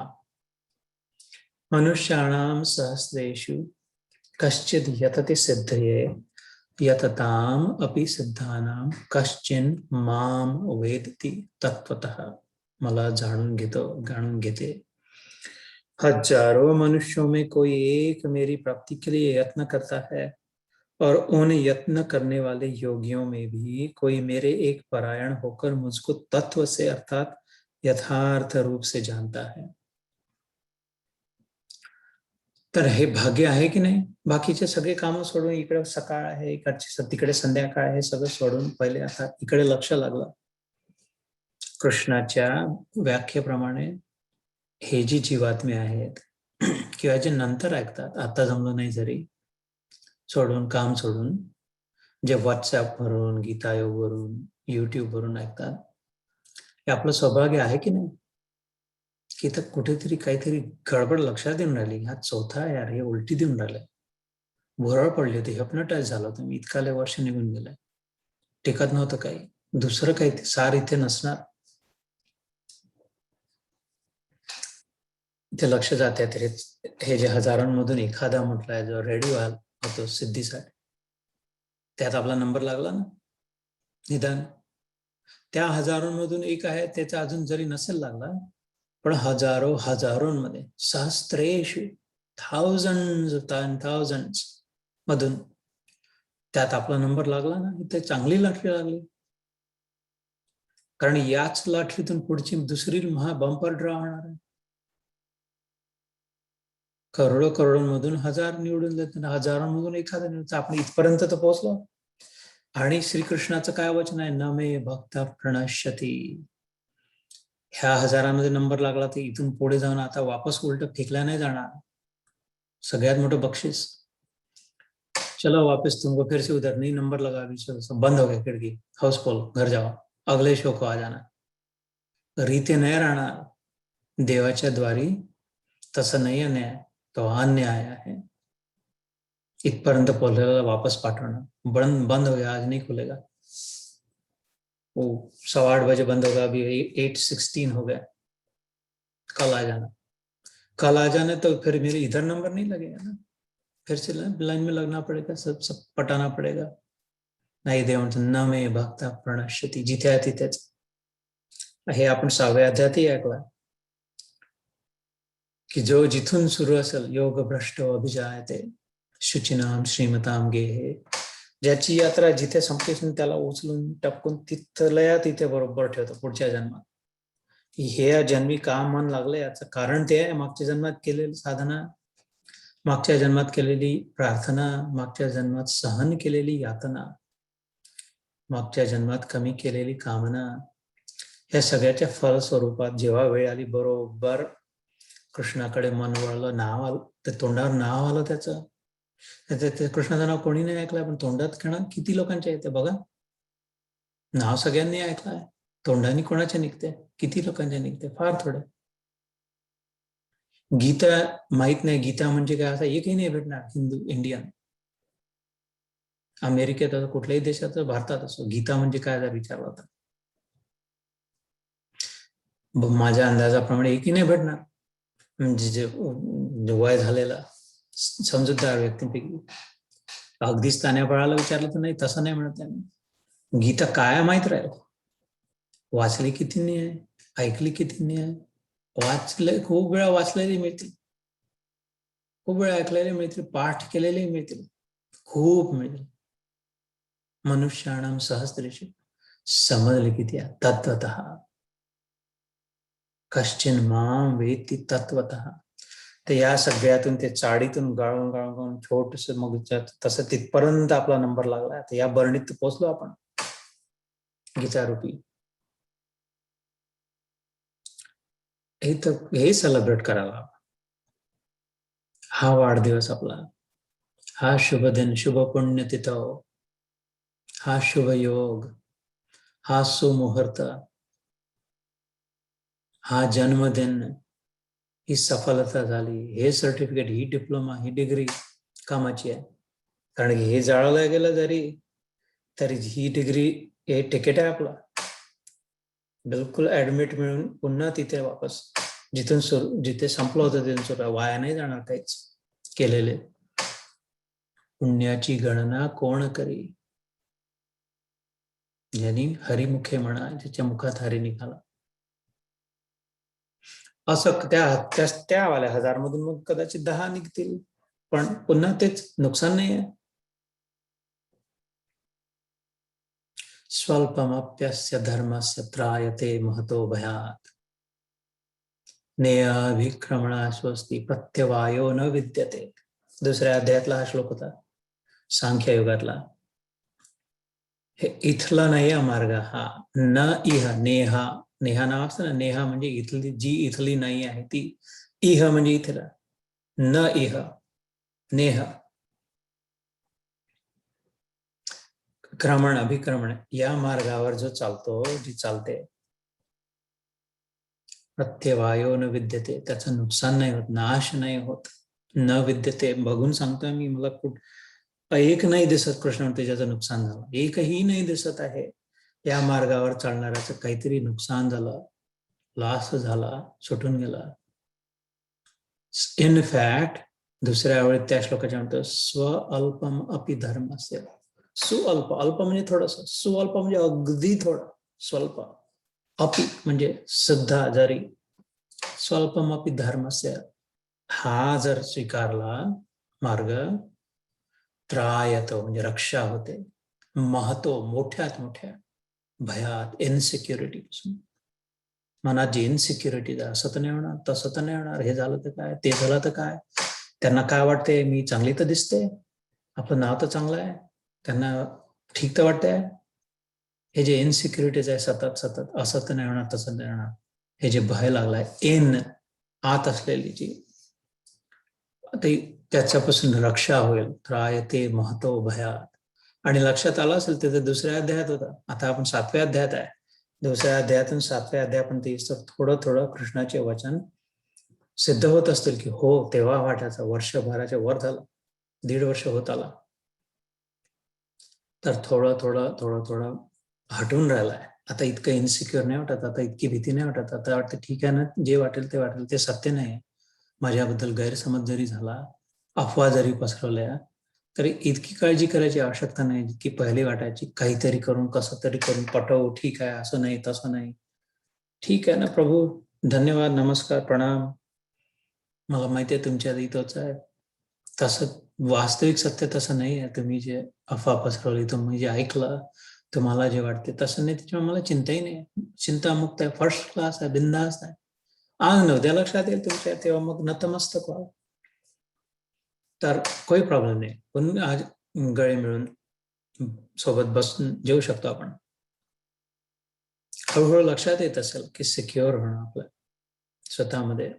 मनुष्याणां सहस्रेषु कश्चिद् यतते सिद्धये यतताम अपि सिद्धानां कश्चिन् माम वेदति तत्वतः, मला जाणून घेते, हजारों मनुष्यों में कोई एक मेरी प्राप्ति के लिए यत्न करता है, और उन यत्न करने वाले योगियों में भी कोई मेरे एक परायण होकर मुझको तत्व से अर्थात यथार्थ रूप से जानता है. तर हे भाग्य आहे की नाही, बाकीचे सगळे कामं सोडून इकडे सकाळ आहे, इकडची तिकडे संध्याकाळ आहे, सगळं सोडून पहिले आता इकडे लक्ष लागलं. कृष्णाच्या व्याख्येप्रमाणे हे जी जीवात्मे आहेत किंवा जे नंतर ऐकतात, आता जमलं नाही जरी, सोडून, काम सोडून, जे व्हॉट्सअप वरून, गीतायोग वरून, युट्यूब वरून ऐकतात, हे आपलं सौभाग्य आहे की नाही, की तर कुठेतरी काहीतरी गडबड लक्षात येऊन राहिली, हा चौथा यार, हे उलटी देऊन राहिलंय, भुरळ पडली होती, हिप्नोटाईज झालं होतं मी, इतका लय वर्ष निघून गेलाय, टिकत नव्हतं काही, दुसरं काही सार इथे नसणार, इथे लक्ष जाते. हे जे हजारांमधून एखादा म्हटलाय जो रेडी व्हाल होतो सिद्धीसाठी, त्यात आपला नंबर लागला ना, निदान त्या हजारोंमधून एक आहे, त्याचा अजून जरी नसेल लागला, पण हजारोंमध्ये, सहस्त्रेषु, थाउजंड्स मधून त्यात आपला नंबर लागला ना, इथे चांगली लॉटरी लागली, कारण याच लॉटरीतून पुढची दुसरी महा बंपर ड्रॉ होणार आहे, करोडोंमधून हजार निवडून देतात, हजारांमधून एखादा निवडून, आपण इथपर्यंत तर पोहोचलो. आणि श्रीकृष्णाचं काय वचन आहे, न मे भक्त प्रणश्यती, ह्या हजारांमध्ये नंबर लागला तर इथून पुढे जाऊन आता वापस उलट फेकला नाही जाणार, सगळ्यात मोठं बक्षीस, चलो वापस तुमको फिर से उधर नहीं नंबर लगा, बंद हो गया खिड़की, हाउसफुल, घर जाओ, अगले शो को आ जाना, रीते नाही राहणार, देवाच्या द्वारी तसं नाही आहे न्याय, तो अन्याय आहे, इथपर्यंत पोहोचलेला वापस पाठवणं, बंद हो गया, आज नहीं खुलेगा, वो 8:15 बंद होगा, अभी 8:16 हो गया, कल आ जाना, कल आ जाना, तो फिर मेरे इधर नंबर नहीं लगेगा ना, फिर से लाइन में लगना पड़ेगा, सब पटाना पड़ेगा. नाही, देव म्हणतो न मे भक्ता प्रणश्यती, जिथे आहे तिथेच, हे आपण 6व्या अध्यायातही ऐकलं, की जो जिथून सुरू असेल, योग भ्रष्टो अभिजायते शुचिनाम श्रीमताम गेहे, ज्याची यात्रा जिथे संपली त्याला उचलून टपकून तिथल्या तिथे बरोबर ठेवतो पुढच्या जन्मात. हे या जन्मी का मन लागलं, याचं कारण ते आहे मागच्या जन्मात केलेली साधना, मागच्या जन्मात केलेली प्रार्थना, मागच्या जन्मात सहन केलेली यातना, मागच्या जन्मात कमी केलेली कामना, या सगळ्याच्या फलस्वरूपात जेव्हा वेळ आली, बरोबर कृष्णाकडे मन वळलं, नाव आलं, ते तोंडावर नाव आलं त्याचं, कृष्णाचं नाव कोणी नाही ऐकलंय, पण तोंडात किती लोकांच्या येते बघा, नाव सगळ्यांनी ऐकलंय, तोंडाने कोणाच्या निघते, किती लोकांच्या निघते, फार थोडे. गीता माहित नाही, गीता म्हणजे काय, असा एकही नाही भेटणार हिंदू, इंडियन, अमेरिकेत असो, कुठल्याही देशात, भारतात असो, गीता म्हणजे काय जर विचारला होता, माझ्या अंदाजाप्रमाणे एकही नाही भेटणार, म्हणजे जे वय झालेला समजूतदार व्यक्तींपैकी, अगदीच तान्याबाळाला विचारलं तर नाही, तसं नाही म्हणत त्यांनी, गीता काय माहित राहील, वाचली किती नाही आहे, ऐकली किती नाही आहे, वाचले खूप वेळा वाचलेली मिळतील, खूप वेळा ऐकलेले मिळतील, पाठ केलेले मिळतील, खूप मिळतील, मनुष्याणाम सहस्रेषु, समजले किती आहे तत्वतः, कश्चिन माम वेत्ति तत्वतः. तर या सगळ्यातून ते चाडीतून गाळून गाळून गाळून छोटस मग तसं तिथपर्यंत आपला नंबर लागला. तर या बरणीत पोहोचलो आपण गीतारूपी. हे सेलिब्रेट करायला. हा वाढदिवस आपला, हा शुभ दिन, शुभ पुण्य तिथो, हा शुभ योग, हा सुमुहूर्त, हा जन्मदिन, ही सफलता झाली, हे सर्टिफिकेट, ही डिप्लोमा, ही डिग्री कामाची आहे. कारण हे जाळलं गेलं जरी तरी ही डिग्री, हे तिकीट आहे आपला. बिलकुल ऍडमिट मिळून पुन्हा तिथे वापस जिथून जिथे संपलं होतं तिथून सुद्धा वाया नाही जाणार काहीच केलेले. पुण्याची गणना कोण करी, ज्यांनी हरिमुखे म्हणा, ज्याच्या मुखात हरी निघाला. असं त्या वाल्या 1000 मधून मग कदाचित 10 निघतील, पण पुन्हा तेच नुकसान नाही आहे. स्वल्पमप्यस्य धर्मस्य त्रायते महतो भयात्. नेयाभिक्रमणा स्वस्ति प्रत्यवायो न विद्यते. दुसऱ्या अध्यायातला हा श्लोक होता, सांख्य युगातला. हे इथला नाही मार्ग हा. न इह, नेहा, नेहा नाव असतं ना, नेहा म्हणजे इथली, जी इथली नाही आहे ती. इह म्हणजे इथला. न इह, नेह. क्रमण, अभिक्रमण या मार्गावर जो चालतो, जी चालते, प्रत्यवायो न विद्यते, त्याचं नुकसान नाही होत, नाश नाही होत. न विद्यते बघून सांगतोय मी, मला एक नाही दिसत कृष्ण त्याचं नुकसान झालं, एकही नाही दिसत आहे. या मार्गावर चालणाऱ्याचं काहीतरी नुकसान झालं, लॉस झाला, सुटून गेला. इन फॅक्ट दुसऱ्या वेळेत त्या श्लोकाच्या म्हणतो, स्वअल्पम अपि धर्मस्य. सुअल्प, अल्प म्हणजे थोडस, सुअल्प म्हणजे अगदी थोडं, स्वल्प. अपि म्हणजे सुद्धा, जरी. स्वल्पम अपि धर्मस्य, हा जर स्वीकारला मार्ग, त्रायतो म्हणजे रक्षा होते, महतो मोठ्यात मोठ्या, भयात इनसिक्युरिटी पासून. मनात जी इनसिक्युरिटी, असं तर नाही होणार, तसं तर नाही होणार, हे झालं तर काय, ते झालं तर काय, त्यांना काय वाटते, मी चांगली तर दिसते, आपलं नाव तर चांगलं आहे, त्यांना ठीक तर वाटतंय. हे जे इनसिक्युरिटीज आहे सतत सतत, असं तर नाही होणार, तसं नाही होणार, हे जे भय लागलाय, आत असलेली जी, त्याच्यापासून रक्षा होईल. त्रायते महतो भयात. आणि लक्षात आलं असेल ते दुसऱ्या अध्यायात होता, आता आपण 7व्या अध्यायात आहे. दुसऱ्या अध्यायातून 7व्या अध्यायापर्यंत थोडं थोडं कृष्णाचे वचन सिद्ध होत असतील की हो, तेव्हा वाटायचं वर्षभराच्या वर झालं, 1.5 वर्ष होत आला, तर थोडं थोडं थोडं थोडं हटून राहिलाय. आता इतकं इन्सिक्युअर नाही वाटत, आता इतकी भीती नाही वाटत. आता वाटतं ठीक आहे ना, जे वाटेल ते वाटेल, ते सत्य नाही. माझ्याबद्दल गैरसमज जरी झाला, अफवा जरी पसरवल्या, तरी इतकी काळजी करायची आवश्यकता नाही जितकी पहिली वाटायची. काहीतरी करून, कसं तरी करून पटवू, ठीक आहे, असं नाही तसं नाही, ठीक आहे ना प्रभू, धन्यवाद, नमस्कार, प्रणाम, मला माहिती आहे तुमच्या इथंच आहे. तसं वास्तविक सत्य तसं नाही आहे. तुम्ही जे अफवा पसरवली, तुम्ही जे ऐकलं, तुम्हाला जे वाटते तसं नाही, त्याच्यामुळे मला चिंताही नाही. चिंतामुक्त आहे, फर्स्ट क्लास आहे, बिंदास आहे. आज नव्हत्या लक्षात येईल तुमच्या, तेव्हा मग नतमस्तक व्हा, तर काही प्रॉब्लेम नाही. पण आज गळे मिळून सोबत बसून जेवू शकतो आपण. हळूहळू लक्षात येत असेल की सिक्युअर होणं, आपलं स्वतःमध्ये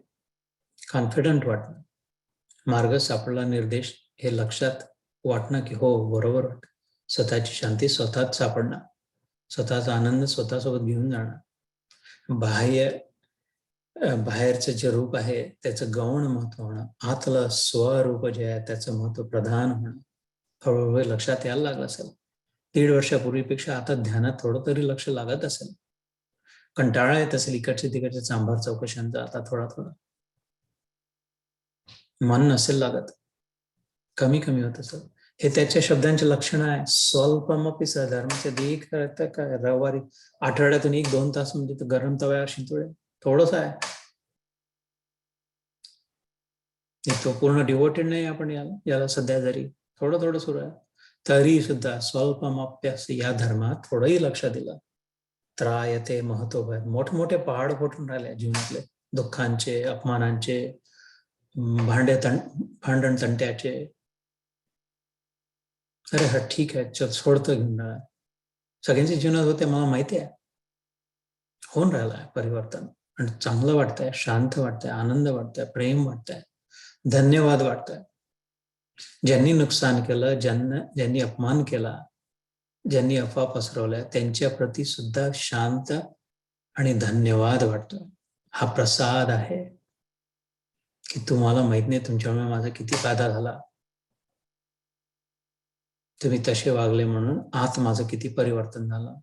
कॉन्फिडंट वाटणं, मार्ग सापडला, निर्देश हे लक्षात वाटणं की हो बरोबर, स्वतःची शांती स्वतःच सापडणं, स्वतःचा आनंद स्वतःसोबत घेऊन जाणं, बाहेरचं जे रूप आहे त्याचं गौण महत्व होणं, आतलं स्वरूप जे आहे त्याचं महत्व प्रधान होणं, हळूहळू लक्षात यायला लागलं असेल. 1.5 वर्षापूर्वीपेक्षा आता ध्यानात थोडं तरी लक्ष लागत असेल. कंटाळा येत असेल इकडचे तिकडचे चांभार चौकशांचा, आता थोडा थोडा मन नसेल लागत, कमी कमी होत असेल. हे त्याच्या शब्दांचे लक्षण आहे. स्वल्पमपि धर्माचे देख काय, रविवारी आठवड्यातून 1-2 तास म्हणजे गरम तव्यावर शिंतोडे, थोडंसं आहे. तो पूर्ण डिवोटेड नाही आपण याला सध्या, जरी थोडं थोडं सुरू आहे तरी सुद्धा स्वल्पमप्यस या धर्मात थोडंही लक्ष दिलं त्रायते महत्व. मोठमोठे पहाड फुटून राहिले जीवनातले, दुःखांचे, अपमानांचे, भांडण तंट्याचे. अरे हा ठीक आहे, चल सोडतो घेऊन. सगळ्यांच्या जीवनात होते, मला माहिती आहे. होऊन राहिलाय परिवर्तन, आणि चांगलं वाटतंय, शांत वाटतंय, आनंद वाटतंय, प्रेम वाटतंय, धन्यवाद वाटतंय. ज्यांनी नुकसान केलं, ज्यांनी अपमान केला, ज्यांनी अफवा पसरवल्या, त्यांच्या प्रती सुद्धा शांत आणि धन्यवाद वाटतोय. हा प्रसाद आहे की तुम्हाला माहित नाही तुमच्यामुळे माझा किती फायदा झाला. तुम्ही तसे वागले म्हणून आत माझं किती परिवर्तन झालं.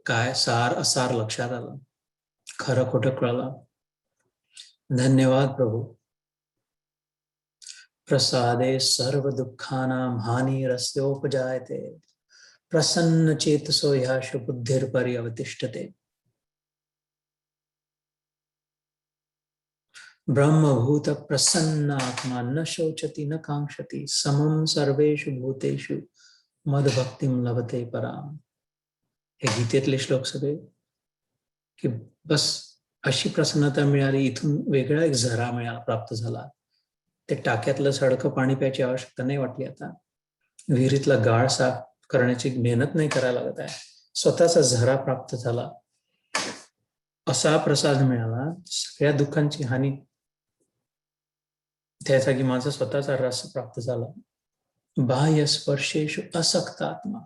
काय सार असार लक्षात आलं, खरं खोटं कळलं. धन्यवाद प्रभू. प्रसादे सर्व दुःखानां हानिरस्योपजायते, प्रसन्न चेतसो ह्याशु बुद्धिर्पर्यवतिष्ठते. ब्रह्मभूत प्रसन्न आत्मा न शोचति न कांक्षति, समम सर्वेषु भूतेषु मदभक्तिम लभते पराम. हे गीतेतले श्लोक सगळे, की बस अशी प्रसन्नता मिळाली, इथून वेगळा एक झरा प्राप्त झाला. ते टाक्यातलं सडकं पाणी प्यायची आवश्यकता नाही वाटली. आता विहिरीतला गाळ साफ करण्याची मेहनत नाही करायला लागत आहे. स्वतःचा झरा प्राप्त झाला, असा प्रसाद मिळाला. सगळ्या दुःखांची हानी त्याचा की माझा स्वतःचा रस प्राप्त झाला. बाह्य स्पर्शेषु असक्त आत्मा.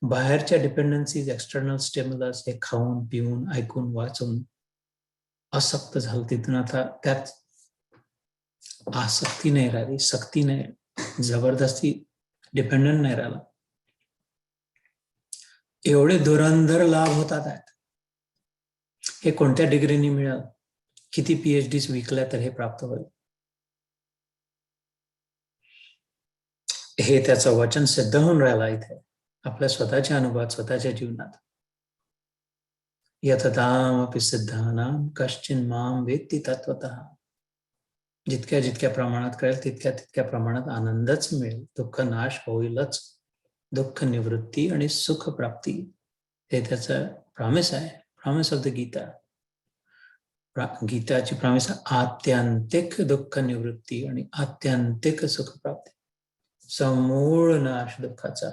बाहेरच्या डिपेंडन्सीज, एक्सटर्नल स्टिम्युलस हे खाऊन पिऊन ऐकून वाचून असक्त झालं. तिथून आता त्यात आसक्ती नाही राहिली, सक्ती नाही, जबरदस्ती डिपेंडंट नाही राहिला. एवढे धुरंधर लाभ होतात आहेत. हे कोणत्या डिग्रीनी मिळाल, किती PhDs विकल्या तर हे प्राप्त होईल. हे त्याचं वचन सिद्ध होऊन राहिला इथे आपल्या स्वतःच्या अनुभवात, स्वतःच्या जीवनात. यततामपि सिद्धानां कश्चिन माम वेत्ति तत्वतः. जितक्या जितक्या प्रमाणात कळेल तितक्या तितक्या प्रमाणात आनंदच मिळेल. दुःख नाश होईलच. दुःख निवृत्ती आणि सुख प्राप्ती हे त्याचं प्रॉमिस आहे. Promise of the Gita. गीताची प्रॉमिस आत्यंतिक दुःख निवृत्ती आणि आत्यंतिक सुख प्राप्ती. समूळ नाश दुःखाचा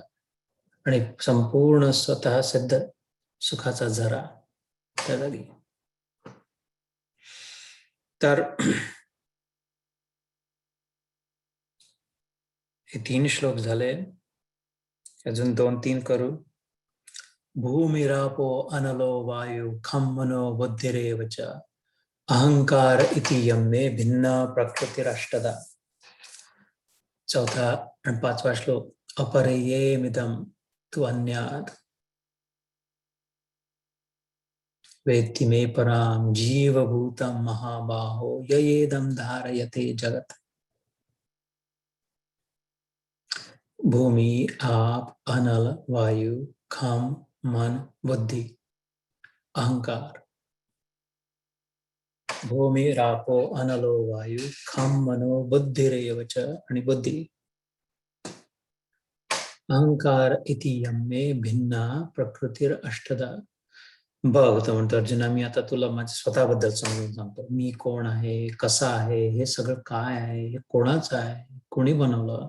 आणि संपूर्ण स्वतः सिद्ध सुखाचा झरा त्या जागी. तर हे 3 श्लोक झाले. अजून 2-3 करू. भूमिरापो अनलो वायु खम मनो बुद्धिरेव च, अहंकार इति यम्मे भिन्न प्रकृतिरष्टदा. 4था आणि 5वा श्लोक. अपरेयेमिदं तु अन्यात् वेत्ति मे परां जीवभूतं महाबाहो ययेदं धारयते जगत्. भूमि, आप, अनल, वायु, खम, मन, बुद्धि, अहंकार. भूमि, रापो, अनलो, वायु, खम, मनो, बुद्धिरेव च आणि बुद्धी. अहंकार इति यम्मे भिन्ना प्रकृतिर अष्टदा. बघ, तो म्हणतो अर्जुना, मी आता तुला माझ्या स्वतःबद्दल समजून सांगतो. मी कोण आहे, कसा आहे, हे सगळं काय आहे, हे कोणाचं आहे, कोणी बनवलं.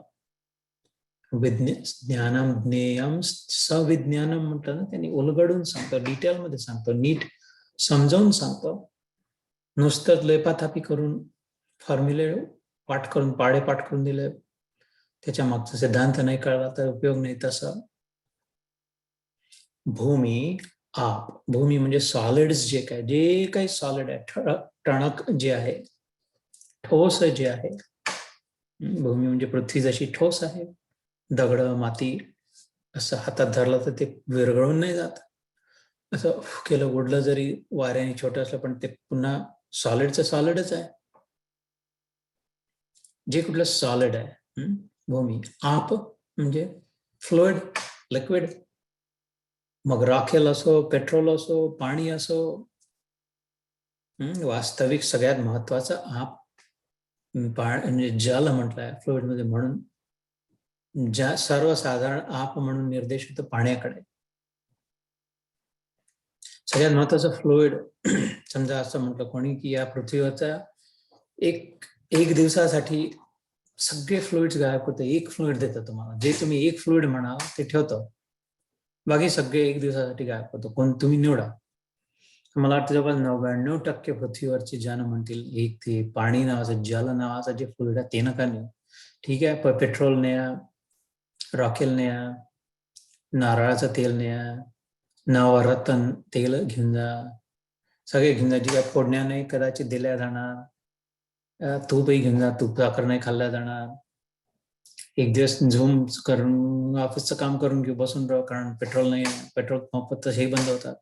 ज्ञानम ज्ञेयम सविज्ञानम म्हटलं ना, त्यांनी उलगडून सांगतो, डिटेलमध्ये सांगतो, नीट समजावून सांगतो. नुसतं लेपाथापी करून फॉर्म्युले पाठ करून, पाढे पाठ करून दिले, त्याच्या मागचा सिद्धांत नाही कळला तर उपयोग नाही. तसं भूमी, आप. भूमी म्हणजे सॉलिड्स, जे काही सॉलिड आहे, टणक जे आहे, ठोस जे आहे. भूमी म्हणजे पृथ्वी जशी ठोस आहे, दगड, माती असं हातात धरलं तर ते विरघळून नाही जात. असं केलं, उडलं जरी वाऱ्याने छोटं असलं पण ते पुन्हा सॉलिडचं सॉलिडच आहे. जे कुठलं सॉलिड आहे भूमी. आप म्हणजे फ्लुइड, लिक्विड. मग राखेल असो, पेट्रोल असो, पाणी असो. वास्तविक सगळ्यात महत्वाचं आप, म्हणजे जल म्हटलंय फ्लुइड मध्ये, म्हणून सर्वसाधारण आप म्हणून निर्देश होतो पाण्याकडे. सगळ्यात महत्वाचं फ्लुइड. समजा असं म्हटलं कोणी की या पृथ्वीवरचा एक दिवसासाठी सगळे फ्लुइड्स गायब होते. एक फ्लुइड देतं तुम्हाला, जे तुम्ही एक फ्लुइड म्हणाल ते ठेवतं, बाकी सगळे एक दिवसासाठी गायब होतं. कोण तुम्ही निवडा. मला वाटतं जवळ 99% पृथ्वीवरचे जन म्हणतील एक ते पाणी नावाचं, जल नावाचं जे फ्लुइड आहे ते नका नेऊ. ठीक आहे, पण पेट्रोल न्या, रॉकेल न्या, नारळाचं तेल न्या, नवरत्न तेल घेऊन जा, सगळे घेऊन जा. जी काय फोडण्या नाही कदाचित दिल्या जाणार. तूपही घेऊन जा, तूप साखर नाही खाल्ल्या जाणार. एक दिवस झूम करून ऑफिसचं काम करून घेऊ, बसून राहू, कारण पेट्रोल नाही, पेट्रोल पंप तसेही बंद होतात.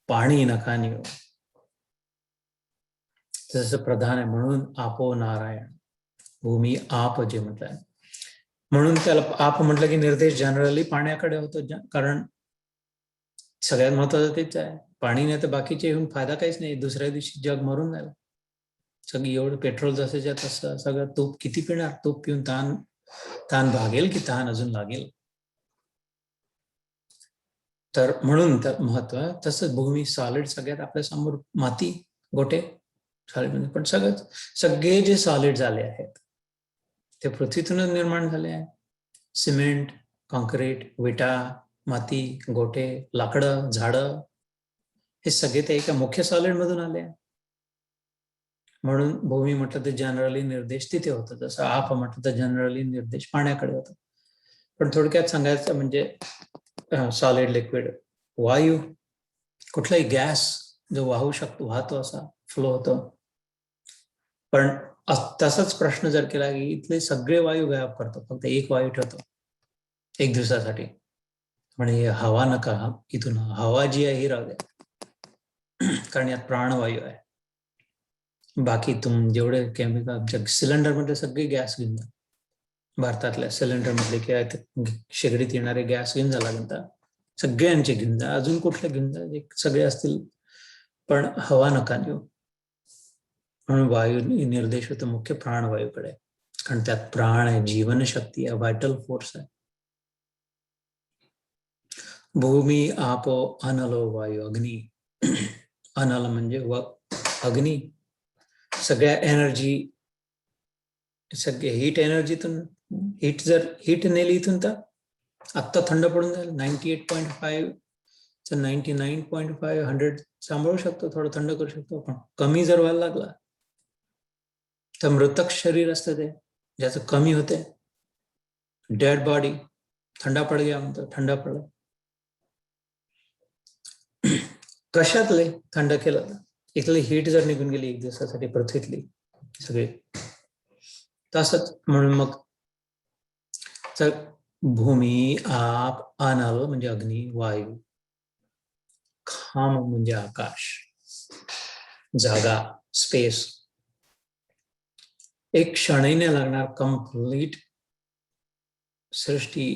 पाणी नका नेऊ. जसं प्रधान आहे म्हणून आपो नारायण, भूमी आप जे म्हटलंय, म्हणून त्याला आप म्हटलं की निर्देश जनरली पाण्याकडे होतो, कारण सगळ्यात महत्वाचं तेच आहे. पाणी नाही तर बाकीचे येऊन फायदा काहीच नाही. दुसऱ्या दिवशी जग मरून जाईल. सगळी एवढं पेट्रोल जसंच्या तसं सगळं, तूप किती पिणार? तूप पिऊन ताण भागेल की ताण अजून लागेल? तर म्हणून तर महत्व. तसंच भूमी सॉलिड, सगळ्यात आपल्या समोर माती, गोटे सॉलिड, पण सगळे जे सॉलिड झाले आहेत ते पृथ्वीतूनच निर्माण झाले आहे. सिमेंट, कॉन्क्रीट, विटा, माती, गोटे, लाकडं, झाडं, हे सगळे ते एका मुख्य सॉलिड मधून आले. म्हणून भूमी म्हटलं तर जनरली निर्देश तिथे होतं, जसं आप म्हटलं तर जनरली निर्देश पाण्याकडे होतं. पण थोडक्यात सांगायचं म्हणजे सॉलिड, लिक्विड, वायू, कुठलाही गॅस जो वाहू शकतो, वाहतो, असा फ्लो होतो. पण तसाच प्रश्न जर केला की इथले सगळे वायू गायब करतो, फक्त एक वायू ठेवतो एक दिवसासाठी, म्हणजे हवा नका, इथून हवा जी आहे ही राहू द्या, कारण यात प्राणवायू आहे. बाकी जेवढे केमिकल सिलेंडर मध्ये सगळे गॅस घेऊन जा, भारतातल्या सिलेंडर मधले किंवा शेगडीत येणारे गॅस घेऊन जा, लागतात सगळ्यांचे घेऊन जा, अजून कुठले घेऊन जा, सगळे असतील, पण हवा नका नेऊ. म्हणून वायू निर्देश होतो मुख्य प्राणवायूकडे, कारण त्यात प्राण आहे, जीवनशक्ती आहे, व्हायटल फोर्स आहे. भूमी आपो अनलो वायू अग्नी. अनल म्हणजे अग्नी, सगळ्या एनर्जी, सगळे हीट एनर्जीतून, हीट नेली इथून तर आत्ता थंड पडून जाईल. 98.5 99.5 100 सांभाळू शकतो, थोडं थंड करू शकतो. पण कमी जर व्हायला लागला तर मृतक शरीर असतं ते, ज्याचं कमी होते, डेड बॉडी, थंडा पड गया म्हणतो, थंडा पडला. कशातले थंड केलं? इथली हीट जर निघून गेली एक दिवसासाठी पृथ्वीतली सगळी, तसंच म्हणून मग तर भूमी, आप, अनल म्हणजे अग्नी, वायू, खाम म्हणजे आकाश, जागा, स्पेस, एक क्षणही नाही लागणार कंप्लीट सृष्टी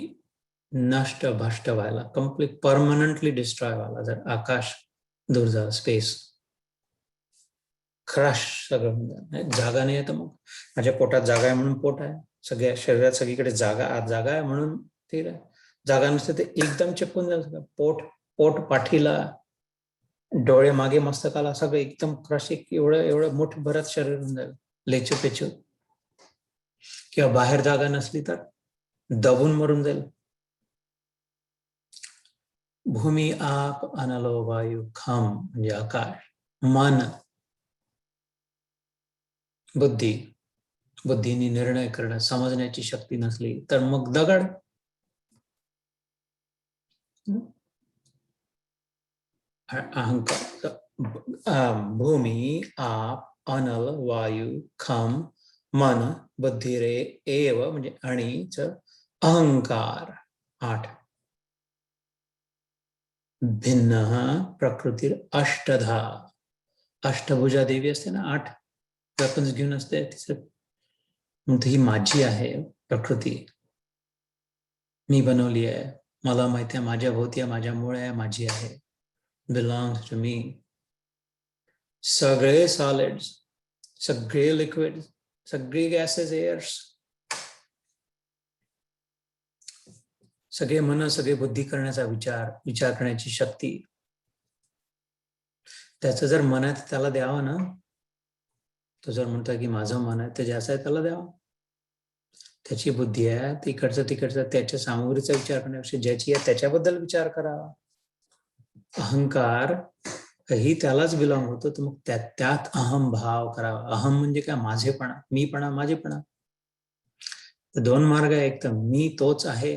नष्ट भष्ट व्हायला, कंप्लीट परमनंटली डिस्ट्रॉय व्हायला, जर आकाश दूर झालं, स्पेस क्रश सगळं, जागा नाही आहे तर मग माझ्या पोटात जागा आहे म्हणून पोट आहे, सगळ्या शरीरात सगळीकडे जागा आहे म्हणून ठीक आहे. जागा नसते ते एकदम चिपकून जाईल, पोट पाठीला, डोळे मागे मस्तकाला, सगळं एकदम क्रश, एवढं मोठं भरत शरीर होऊन जाईल, लेचू पेचू. किंवा बाहेर जागा नसली तर दबून मरून जाईल. भूमी आप अनलो वायू खम म्हणजे आकाश, मन बुद्धीने निर्णय करणं, समजण्याची शक्ती नसली तर मग दगड. अहंकार, भूमी आप अनल वायू खम मन बुद्धिरे एव म्हणजे आणि अहंकार 8. भिन्न प्रकृती अष्टधा, अष्टभुजा देवी असते ना, 8 वेपन्स घेऊन असते, तिचं ही माझी आहे प्रकृती, मी बनवली आहे, मला माहिती आहे, माझ्या भोवती आहे, माझ्यामुळे आहे, माझी आहे, बिलॉंग्स टू मी. सगळे सॉलिड्स, सगळे लिक्विड, सगळे गॅसेस, एअर्स, सगळे मन, सगळे बुद्धी करण्याचा विचार करण्याची शक्ती, त्याचं जर मन आहे त्याला द्यावं ना. तो जर म्हणतो की माझं मन आहे तर ज्याचं आहे त्याला द्यावं. त्याची बुद्धी आहे तिकडचं त्याच्या सामग्रीचा विचार करण्यापेक्षा ज्याची आहे त्याच्याबद्दल विचार करावा. अहंकार ही त्यालाच बिलॉंग होतो. तर मग त्यात अहम भाव करावा. अहम म्हणजे काय? माझेपणा, मीपणा, माझेपणा. तर दोन मार्ग आहे. एक तर मी तोच आहे,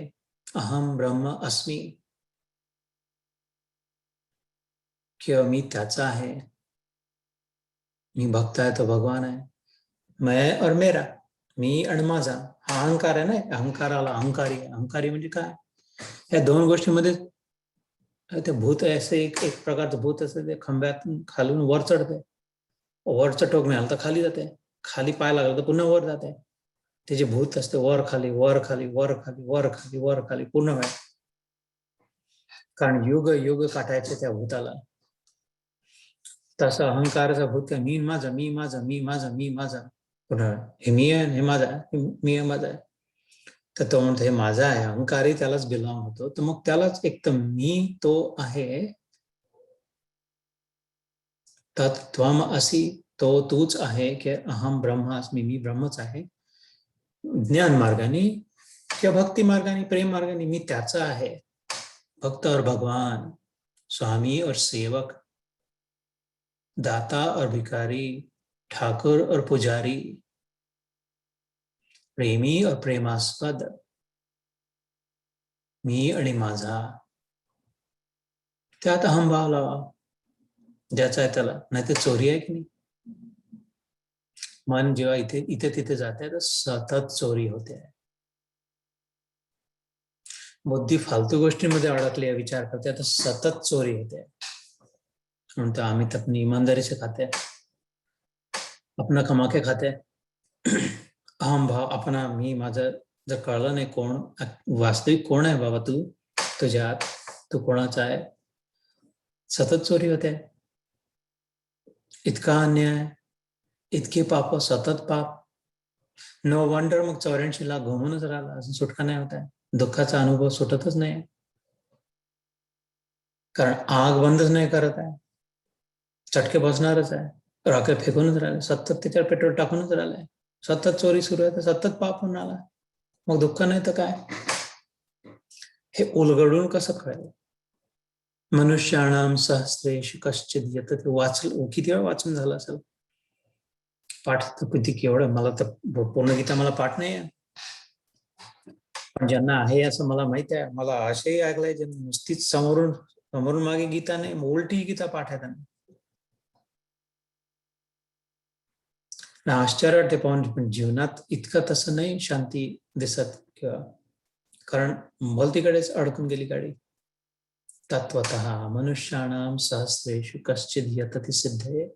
अहम ब्रह्म अस्मी, किंवा मी त्याचा आहे, मी भक्त आहे तो भगवान आहे. मैं और मेरा, मी आणि माझा, हा अहंकार आहे ना. अहंकाराला अहंकारी म्हणजे काय? या दोन गोष्टींमध्ये ते भूत असे एक प्रकारचं भूत असतं. ते खंब्यातून खालून वर चढते, वरचं टोक मिळालं तर खाली जाते, खाली पाय लागला तर पुन्हा वर जाते. ते जे भूत असते वर खाली वर खाली वर खाली वर खाली वर खाली पूर्ण वेळ. कारण युग युग काटायचे त्या भूताला. तसं अहंकाराचा भूत काय? मी माझा, मी माझा, मी माझा, मी माझा. पुन्हा हे मी आहे, हे माझा आहे, मी आहे, माझा आहे. तर तो म्हणतो हे माझा आहे. अहंकारही त्यालाच बिलॉंग होतो. तर मग त्यालाच एक तर मी तो आहे, तत्त्वम असी, तो तूच आहे, की अहम ब्रह्मास्मी, मी ब्रह्मच आहे. ज्ञान मार्गाने किंवा भक्ती मार्गाने, प्रेम मार्गाने मी त्याचा आहे. भक्त और भगवान, स्वामी और सेवक, दाता और भिखारी, ठाकुर और पुजारी, प्रेमी और प्रेमास्पद, मी आणि माझा. त्यात अहम भाव लावा, ज्याचा आहे त्याला. नाही तर चोरी आहे की नाही? मन जेव्हा इथे तिथे जाते तर सतत चोरी होते. बुद्धी फालतू गोष्टींमध्ये अडकली आहे, विचार करते, तर सतत चोरी होते. म्हणतो आम्ही तर अपनी ईमानदारी से खाते, अपना कमा के खाते. अहम भाव, अपना मी, माझं जर कळलं नाही कोण वास्तविक कोण आहे बाबा तू, तुझ्यात तू कोणाचा आहे, सतत चोरी होते. इतका अन्याय, इतके पाप, सतत पाप. नो वंडर मग 84 लाख घुमूनच राहिला, अजून सुटका नाही होत आहे. दुःखाचा अनुभव सुटतच नाही, कारण आग बंदच नाही करत आहे. चटके बसणारच आहे. रॉकेट फेकूनच राहिले, सतत त्याच्यावर पेट्रोल टाकूनच राहिलंय. सतत चोरी सुरू आहे, तर सतत पाप होऊन आला. मग दुःख नाही तर काय? हे उलगडून कसं कळेल? मनुष्याणाम सहस्रेषु कश्चिद यत. ते वाचलं, किती वेळा वाचून झालं असेल. पाठ तर किती केवढं, मला तर पूर्ण गीता मला पाठ नाही आहे, पण ज्यांना आहे असं मला माहित आहे. मला असेही ऐकलंय जे नुसतीच समोरून मागे गीता नाही, उलटी गीता पाठ आहे त्यांना. आश्चर्य वाटते पाहून, पण जीवनात इतकं तसं नाही शांती दिसत, किंवा कारण भलतीकडेच अडकून गेली गाडी. तत्वतः मनुष्याणाम सहस्रेषु कश्चिद यतति सिद्धये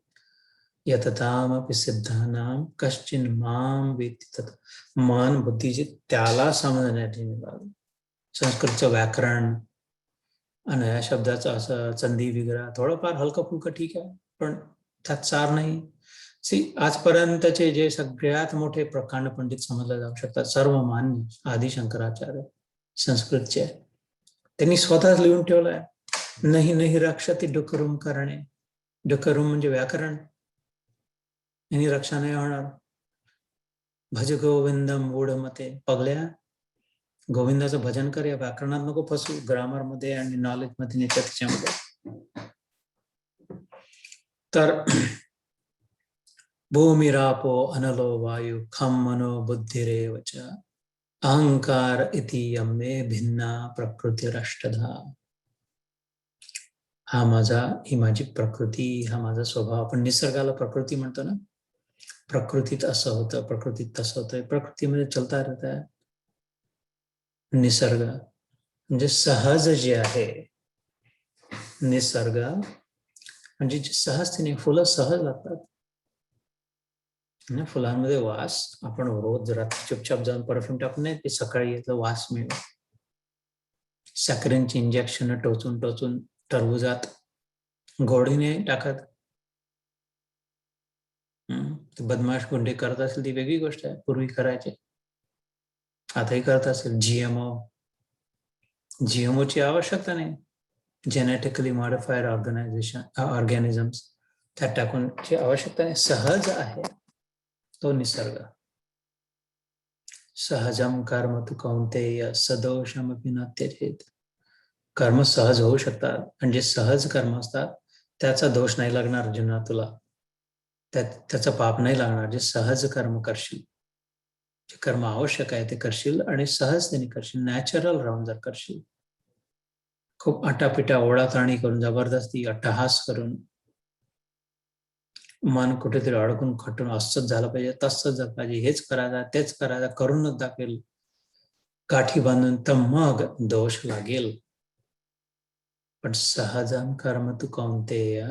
यततामपि सिद्धानाम कश्चिन माम वेत्ति तत्. मन बुद्धीचे त्याला समजण्याची निघाली. संस्कृतचं व्याकरण आणि या शब्दाचं असं संधी विग्रह थोडंफार हलकं फुलकं ठीक आहे, पण त्यात सार नाही. आजपर्यंतचे जे सगळ्यात मोठे प्रकांड पंडित समजले जाऊ शकतात, सर्वमान्य आदि शंकराचार्य संस्कृतचे, त्यांनी स्वतःच लिहून ठेवलंय, नाही नाही रक्षती डुकरुम करणे. डुकरुम म्हणजे व्याकरण, यांनी रक्षा नाही होणार. भज गोविंदम मूढमते, पगल्या गोविंदाचं भजन कर, या व्याकरणात नको फसू, ग्रामर मध्ये आणि नॉलेज मध्ये त्याच्यामध्ये. तर भूमिरापो अनलो वायु खम मनो बुद्धिरेव च अहंकार इति यमे भिन्ना प्रकृतिरष्टधा. हा माझा, ही माझी प्रकृती, हा माझा स्वभाव. आपण निसर्गाला प्रकृती म्हणतो ना, प्रकृतीत असं होतं, प्रकृतीत तसं होतं, प्रकृतीमध्ये चलता रहता है. निसर्ग म्हणजे सहज जे आहे, निसर्ग म्हणजे जे सहजतेने, फुलं सहज लागतात. फुलांमध्ये वास, आपण रोज रात्री चुपचाप जाऊन परफ्यूम टाकून नाही, ते सकाळी येतं वास मिळेल. साखरेंची इंजेक्शन टोचून टरबुजात गोडीने टाकत. बदमाश गुंडे करत असेल ती वेगळी गोष्ट आहे, पूर्वी करायचे, आताही करत असेल. जीएमओची आवश्यकता नाही. जेनेटिकली मॉडिफाईड ऑर्गॅनिझम्स त्यात टाकून जी आवश्यकता नाही, सहज आहे तो निसर्ग. सहजम कर्म तु कौंतेय सदोषमपि न त्यजेत. कर्म सहज होऊ शकतात, आणि जे सहज कर्म असतात त्याचा दोष नाही लागणार अर्जुना तुला, त्याचं पाप नाही लागणार. जे सहज कर्म करशील, जे कर्म आवश्यक आहे ते करशील आणि सहजतेने करशील, नॅचरल राहून जर करशील, खूप आटापिटा ओढाताणी करून, जबरदस्ती अट्टहास करून, मन कुठेतरी अडकून खटून असंच झालं पाहिजे, तसंच झालं पाहिजे, हेच करायचं तेच करायचं, करूनच दाखवेल, काठी बांधून, तर मग दोष लागेल. पण सहजम कर्म तु कौंतेय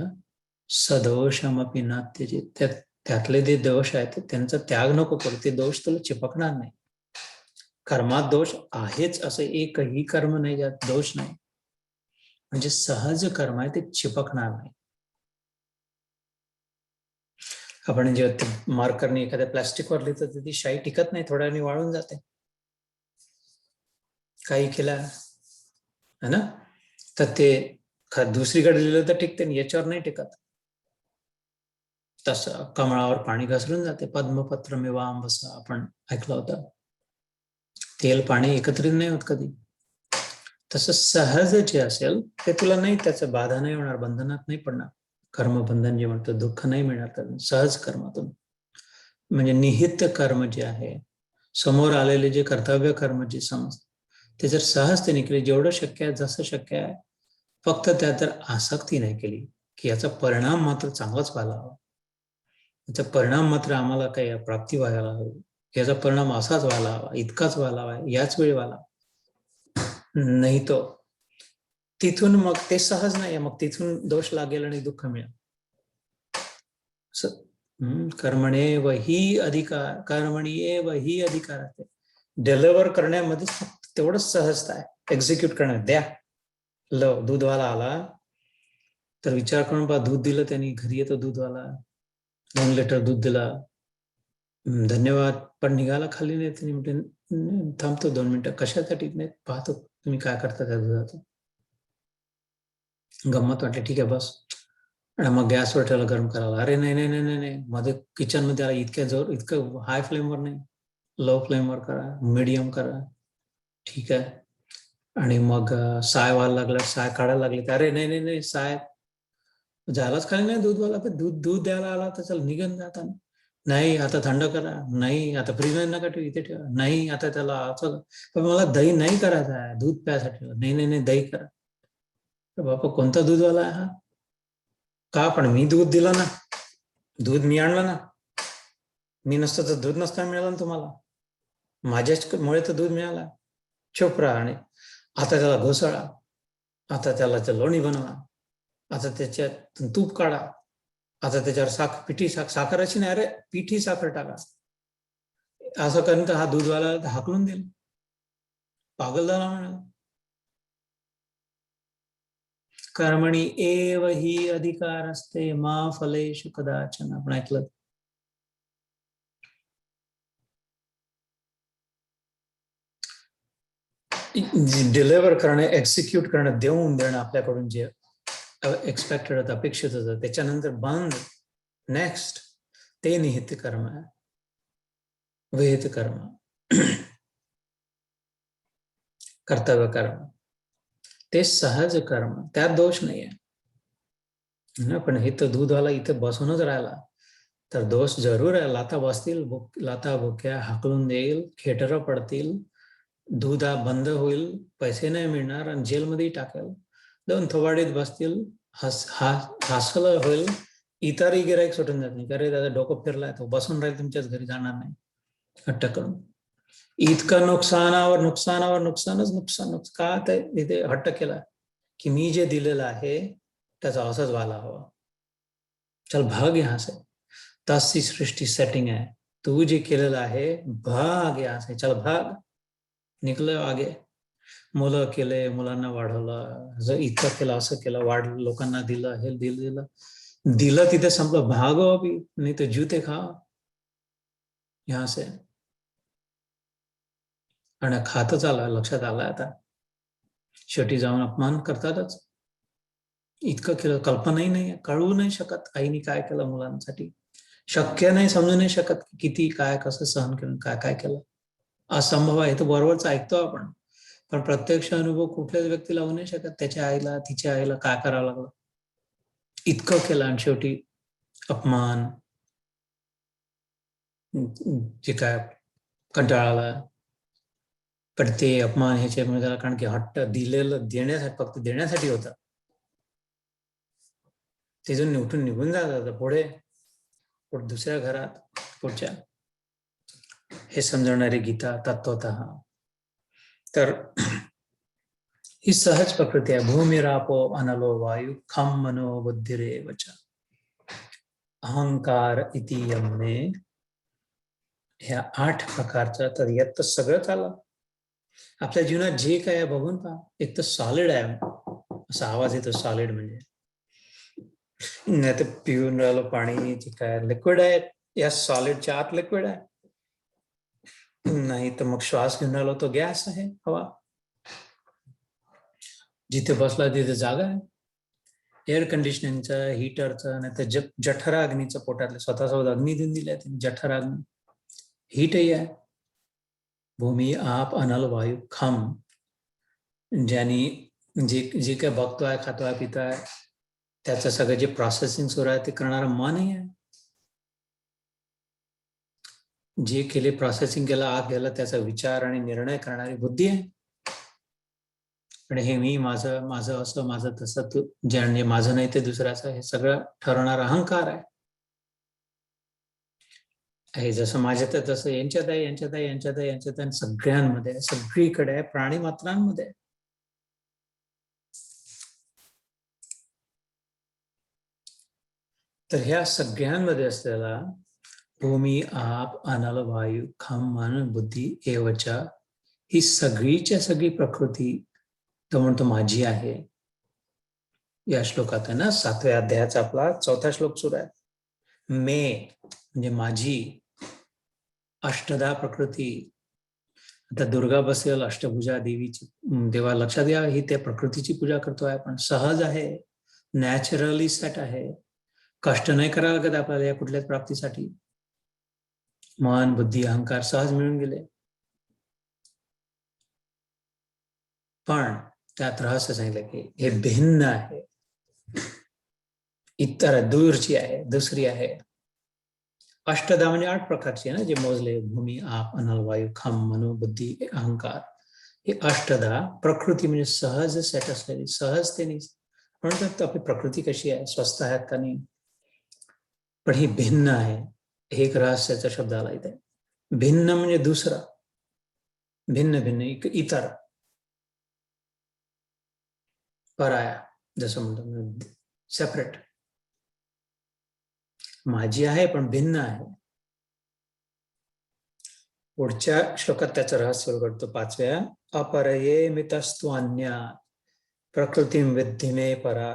सदोषमपि न त्यजेत. त्यातले जे दोष आहेत त्यांचा त्याग नको करू, ते दोष तुला चिपकणार नाही. कर्मात दोष आहेच असं एकही कर्म नाही ज्यात दोष नाही, म्हणजे सहज कर्म आहे ते चिपकणार नाही. आपण जेव्हा मार्करने एखाद्या प्लास्टिकवर लिहितो तर ती शाई टिकत नाही, थोड्या वेळाने वाळून जाते. काही केलं है ना, तर ते दुसरीकडे लिहिलं तर टिकते, याच्यावर नाही टिकत. तसं कमळावर पाणी घसरून जाते. पद्मपत्र मेवा आंबसा आपण ऐकलं होतं. तेल पाणी एकत्रित नाही होत कधी. तसं सहज जे असेल ते तुला नाही, त्याचं बाधा नाही होणार, बंधनात नाही पडणार. कर्मबंधन जे म्हणतो, दुःख नाही मिळणार तर सहज कर्मातून. म्हणजे निहित कर्म जे आहे, समोर आलेले जे कर्तव्य कर्म जे समज, ते जर सहजतेने केले, जेवढं शक्य आहे, जसं शक्य आहे, फक्त त्यात जर आसक्ती नाही केली की याचा परिणाम मात्र चांगलाच व्हायला हवा, याचा परिणाम मात्र आम्हाला काही प्राप्ती व्हायला हवी, याचा परिणाम असाच व्हायला हवा, इतकाच व्हायला हवा, याच वेळी व्हायला, नाही तो तिथून मग ते सहज नाही, मग तिथून दोष लागेल आणि दुःख मिळेल. कर्मणेव हि अधिकार, कर्मणीएव हि अधिकार आहे. डिलिव्हर करण्यामध्ये तेवढंच सहजता आहे, एक्झिक्यूट करण्यात. द्या दूधवाला आला तर विचार करून पहा, दूध दिलं त्यांनी, घरी येतो दूधवाला, 2 लिटर दूध दिला, धन्यवाद, पण निघाला खाली नाही. त्यांनी म्हटलं थांबतो 2 मिनिटं, कशासाठी नाही पाहतो तुम्ही काय करता त्या दुधाचं. गंमत वाटली, ठीक आहे बस. आणि मग गॅसवर ठेवला गरम करायला. अरे नाही नाही नाही नाही नाही, मध्ये किचन मध्ये आला, इतकं हाय फ्लेमवर नाही, लो फ्लेमवर करा, मीडियम करा, ठीक आहे. आणि मग साय व्हायला लागला, साय काढायला लागली, अरे नाही नाही नाही, साय झालाच खाली नाही दूधवाला, तर दूध द्यायला आला तर चल निघून जाता, नाही आता थंड करा, नाही आता फ्रीज मध्ये नका ठेवा, इथे ठेवा, नाही आता त्याला असं, पण मला दही नाही करायचं आहे, दूध प्यायसाठी, नाही नाही नाही दही करा. बापा कोणता दूधवाला आहे हा? का, पण मी दूध दिलं ना, दूध मी आणलं ना, मी नसतं तर दूध नसतं मिळालं ना तुम्हाला, माझ्यामुळे तर दूध मिळाला. चुप राहा. आणि आता त्याला घोसाळा, आता त्याला लोणी बनवा, आता त्याच्यात तूप काढा, आता त्याच्यावर पिठी साखराची नाही, अरे पिठी साखर टाका. असं करून तर हा दूधवाला हाकलून देईल, पागल झाला म्हणा. कर्मणी एव ही अधिकार असते मा फलेषु कदाचन, आपण ऐकलं. डिलिव्हर करणं, एक्झिक्यूट करणं, देऊन देणं आपल्याकडून जे एक्सपेक्टेड होतं, अपेक्षित होतं, त्याच्यानंतर बंद, नेक्स्ट, ते निहित कर्म आहे. विहित कर्म, कर्तव्य कर्म, ते सहज कर्म, त्यात दोष नाही आहे. पण हे तर दूधवाला इथे बसूनच राहिला तर दोष जरूर आहे. लाथा बसतील, लाथा बुक्या हाकलून देईल, खेटरं पडतील, दूध बंद होईल, पैसे नाही मिळणार आणि जेलमध्ये टाकेल, 2 थोबाडीत बसतील, हसलं होईल, इतरही गिराईक सुटून जात नाही, अरे दादा डोकं फिरलाय, तो बसून राहील, तुमच्याच घरी जाणार नाही, हट्ट करून. इतकं नुकसानावर नुकसानावर नुकसानच नुकसान, का ते इथे हट्ट केला की मी जे दिलेलं आहे त्याचा असंच व्हायला हवा, चल भाग यहाँ से, तशी सृष्टी सेटिंग आहे, तू जे केलेलं आहे भाग यहाँ से, चल भाग, निघलं आगे. मुलं केले, मुलांना वाढवलं, इतकं केलं, असं केलं, वाढलं, लोकांना दिलं, हे दिलं तिथे संपलं, भागो अभी नाही तर जूते खा यहाँ से. आणि खातच आलं, लक्षात आलं आता, शेवटी जाऊन अपमान करतातच. इतकं केलं, कल्पनाही नाही, कळू नाही शकत आईने काय केलं मुलांसाठी. शक्य नाही, समजू नाही शकत किती काय कसं सहन केलं, काय काय केलं. असंभव आहे. तर बरोबरच ऐकतो आपण, पण प्रत्यक्ष अनुभव कुठल्याच व्यक्तीला होऊ नाही शकत. त्याच्या आईला, तिच्या आईला काय करावं लागलं, इतकं केलं, आणि शेवटी अपमान, जे काय कंटाळा आला. पण ते अपमान ह्याच्यामुळे झाला कारण की हट्ट दिलेलं देण्यासाठी, फक्त देण्यासाठी होता. तिथून उठून निघून जात होता पुढे दुसऱ्या घरात पुढच्या. हे समजवणारी गीता तत्वतः. तर ही सहज प्रकृती आहे. भूमिरापो अनलो वायू खम मनो बुद्धिरेव च अहंकार इति यमने. ह्या 8 प्रकारचं, तर यात तर सगळंच आलं. आपल्या जीवनात जे काय आहे बघून पहा. एक तर सॉलिड आहे, असा आवाज येतो सॉलिड म्हणजे. नाही तर पिऊन राहिलो पाणी, जे काय लिक्विड आहे, या सॉलिडच्या आत लिक्विड आहे. नाही तर मग श्वास घेऊन राहिलो तो गॅस आहे, हवा. जिथे बसला तिथे जागा आहे. एअर कंडिशनिंगचं, हीटरचं, नाही तर जठरा अग्नीचं, पोटातले स्वतःसोबत अग्नी देऊन दिल्या जठरा अग्नी, हीटही आहे. भूमी आप अनल वायू खम, ज्यांनी जे जे काय बघतोय, खातोय, पितोय, त्याचं सगळं जे प्रोसेसिंग सुरू आहे ते करणारं मनही आहे. जे केले प्रोसेसिंग केलं, आत गेलं, त्याचा विचार आणि निर्णय करणारी बुद्धी आहे. पण हे मी, माझं माझं असं, माझं तसं, तू जे माझं नाही ते दुसऱ्याचं, हे सगळं ठरवणारा अहंकार आहे. हे जसं माझ्यात आहे तसं यांच्यात आहे, यांच्यात आहे, यांच्यात आहे, यांच्यात आहे, सगळ्यांमध्ये आहे, सगळीकडे आहे, प्राणी मात्रांमध्ये आहे. तर ह्या सगळ्यांमध्ये असलेला भूमी, आप, अनल, वायू, खम, मन, बुद्धी एवचा, ही सगळीच्या सगळी प्रकृती तो म्हणतो माझी आहे. या श्लोकात आहे ना, 7व्या अध्यायाचा आपला 4था श्लोक सुरू आहे. मे म्हणजे माझी, अष्टधा प्रकृती. आता दुर्गा बसेल, अष्टभुजा देवीची, देवा लक्षात घ्या, ही त्या प्रकृतीची पूजा करतोय आपण. सहज आहे, नॅचरली सेट आहे, कष्ट नाही करावं लागत आपल्याला या कुठल्याच प्राप्तीसाठी. मन, बुद्धी, अहंकार सहज मिळून गेले. पण त्यात रहस्य सांगितलं की हे भिन्न आहे, इतर दूरची आहे, दुसरी आहे. अष्टधा म्हणजे 8 प्रकारची आहे ना, जे मोजले, भूमी, आप, अनल, वायू, खम, मनो, बुद्धी, अहंकार. हे अष्टधा प्रकृती म्हणजे सहज सेट असलेली, सहजतेने. म्हणतात आपली प्रकृती कशी आहे, स्वस्थ आहेत का नाही. पण ही भिन्न आहे. हे एक रहस्याचा शब्द आला इथे. भिन्न म्हणजे दुसरा, भिन्न भिन्न, इतर, पराया, जसं म्हणतो सेपरेट. माझी आहे पण भिन्न आहे. पुढच्या श्लोकात त्याचं रहस्य उलगडतो 5व्या. अपरये मितस्तु अन्यात् प्रकृतिं विद्धि मे परा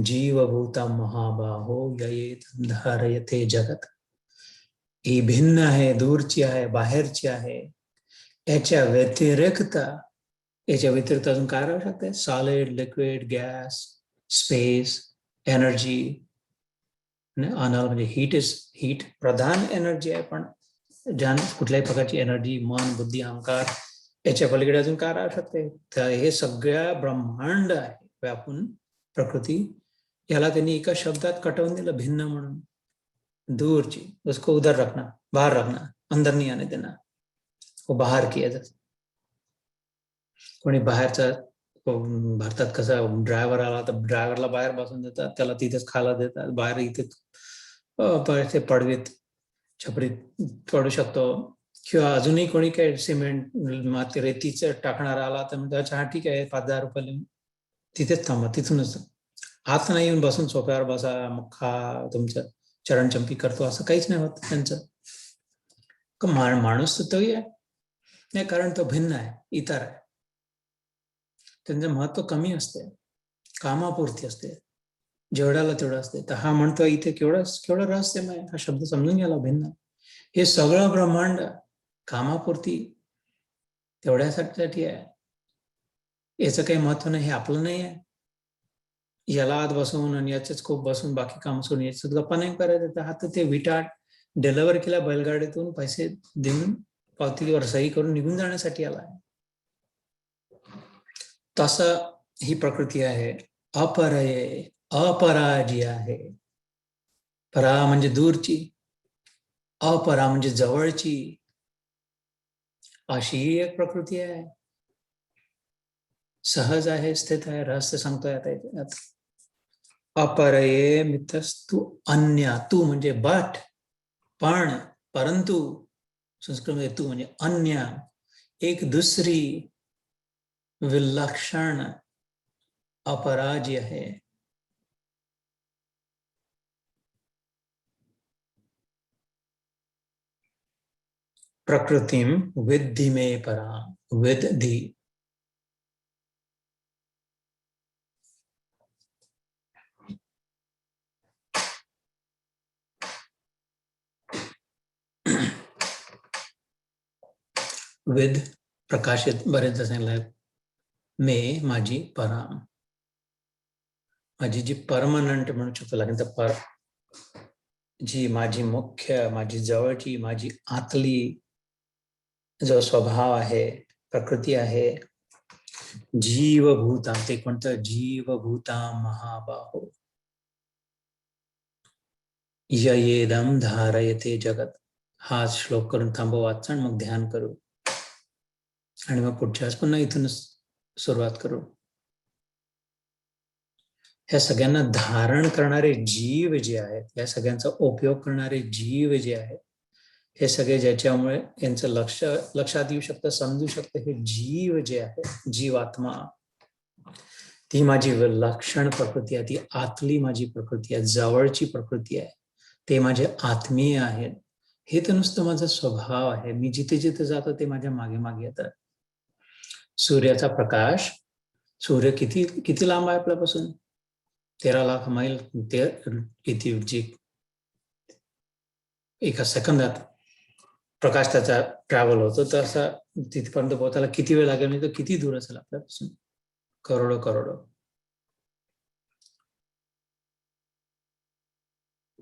जीवभूतं महाबाहो ययेत धारयते जगत. ही भिन्न आहे, दूरची आहे, बाहेरची आहे. याच्या व्यतिरिक्त अजून काय राहू शकते? Solid, liquid, gas, space, energy. अनल म्हणजे हीट प्रधान एनर्जी आहे, पण कुठल्याही प्रकारची एनर्जी, मन, बुद्धी, अहंकार, याच्या पलीकडे अजून काय राहू शकते? तर हे सगळ्या ब्रह्मांड आहे व्यापून प्रकृती. याला त्यांनी एका शब्दात कटवून दिलं, भिन्न म्हणून. दूरची, उसको उधर रखना, बाहर रखना, अंदर नहीं आने देना, वो बाहर किया जात. कोणी बाहेरचा, भारतात कसं ड्रायव्हर आला तर ड्रायव्हरला बाहेर बसून देतात, त्याला तिथेच खायला देतात, बाहेर इथे पडवीत, छपरीत पडू शकतो. किंवा अजूनही कोणी काही सिमेंट, माती, रेतीचं टाकणार आला तर म्हणतात हा ठीक आहे, 5,000 रुपये तिथेच थांबा, तिथूनच आत नाही येऊन बसून सोफ्यावर बसा, मग खा, तुमचं चरणचंपी करतो, असं काहीच नाही होत त्यांचं. माणूस तर तोही आहे नाही, कारण तो भिन्न आहे, इतर आहे. त्यांचं महत्व कमी असते, कामापुरती असते, जेवढ्याला तेवढं असते. तर हा म्हणतो इथे केवढं रहस्यमय, हा शब्द समजून घ्यायला, भिन्न. हे सगळं ब्रह्मांड कामापुरती, तेवढ्यासाठी आहे. याचं काही महत्व नाही, हे आपलं नाही आहे. याला आत बसवून आणि याच्याच खूप बसून बाकी काम सोडून याच्यात गप्पा नाही करायचं. तर हा तर ते विटा डिलिव्हर केला बैलगाडीतून, पैसे देऊन पावतीवर सही करून निघून जाण्यासाठी आला आहे. तसं ही प्रकृती आहे. अपरये, अपरा जी आहे, परा म्हणजे दूरची, अपरा म्हणजे जवळची, अशी एक प्रकृती आहे. सहज आहे, स्थित आहे. रहस्य सांगतोय आता यात. अपरये मित्रस्तु अन्य, तू म्हणजे बट, पण, परंतु, संस्कृतमध्ये तू म्हणजे अन्य, एक दुसरी विलक्षण अपरा जी आहे. प्रकृतिम विद्धि मे परा, विद्धि, विद प्रकाशित बरेच सांगितलं. मे माझी परा, माझी जी परमनंट म्हणू शकतो लागेल तर पर, जी माझी मुख्य, माझी जवळची, माझी आतली जो स्वभाव आहे, प्रकृती आहे. जीवभूता, ते कोणतं? जीवभूता महाबाहो येदम धारयते जगत. हा श्लोक करून थांबव वाचन, मग ध्यान करू आणि मग पुढच्याच पुन्हा इथूनच सुरुवात करू. ह्या सगळ्यांना धारण करणारे जीव जे आहेत, या सगळ्यांचा उपयोग करणारे जीव जे आहेत, हे सगळे ज्याच्यामुळे यांचं लक्षात येऊ शकतं, समजू शकतं, हे जीव जे आहे, जीवात्मा, ती माझी विलक्षण प्रकृती आहे, ती आतली माझी प्रकृती आहे, जवळची प्रकृती आहे, ते माझे आत्मीय आहेत. हे तर नुसतं माझा स्वभाव आहे. मी जिथे जिथे जातो ते माझ्या मागे मागे येतात. सूर्याचा प्रकाश, सूर्य किती किती लांब आहे आपल्यापासून? 13 लाख मैल, ते किती जी एका सेकंदात प्रकाश त्याचा ट्रॅव्हल होतो, तर असा तिथपर्यंत पोहोचायला किती वेळ लागेल? म्हणजे तो किती दूर असेल आपल्यापासून? करोडो करोडो.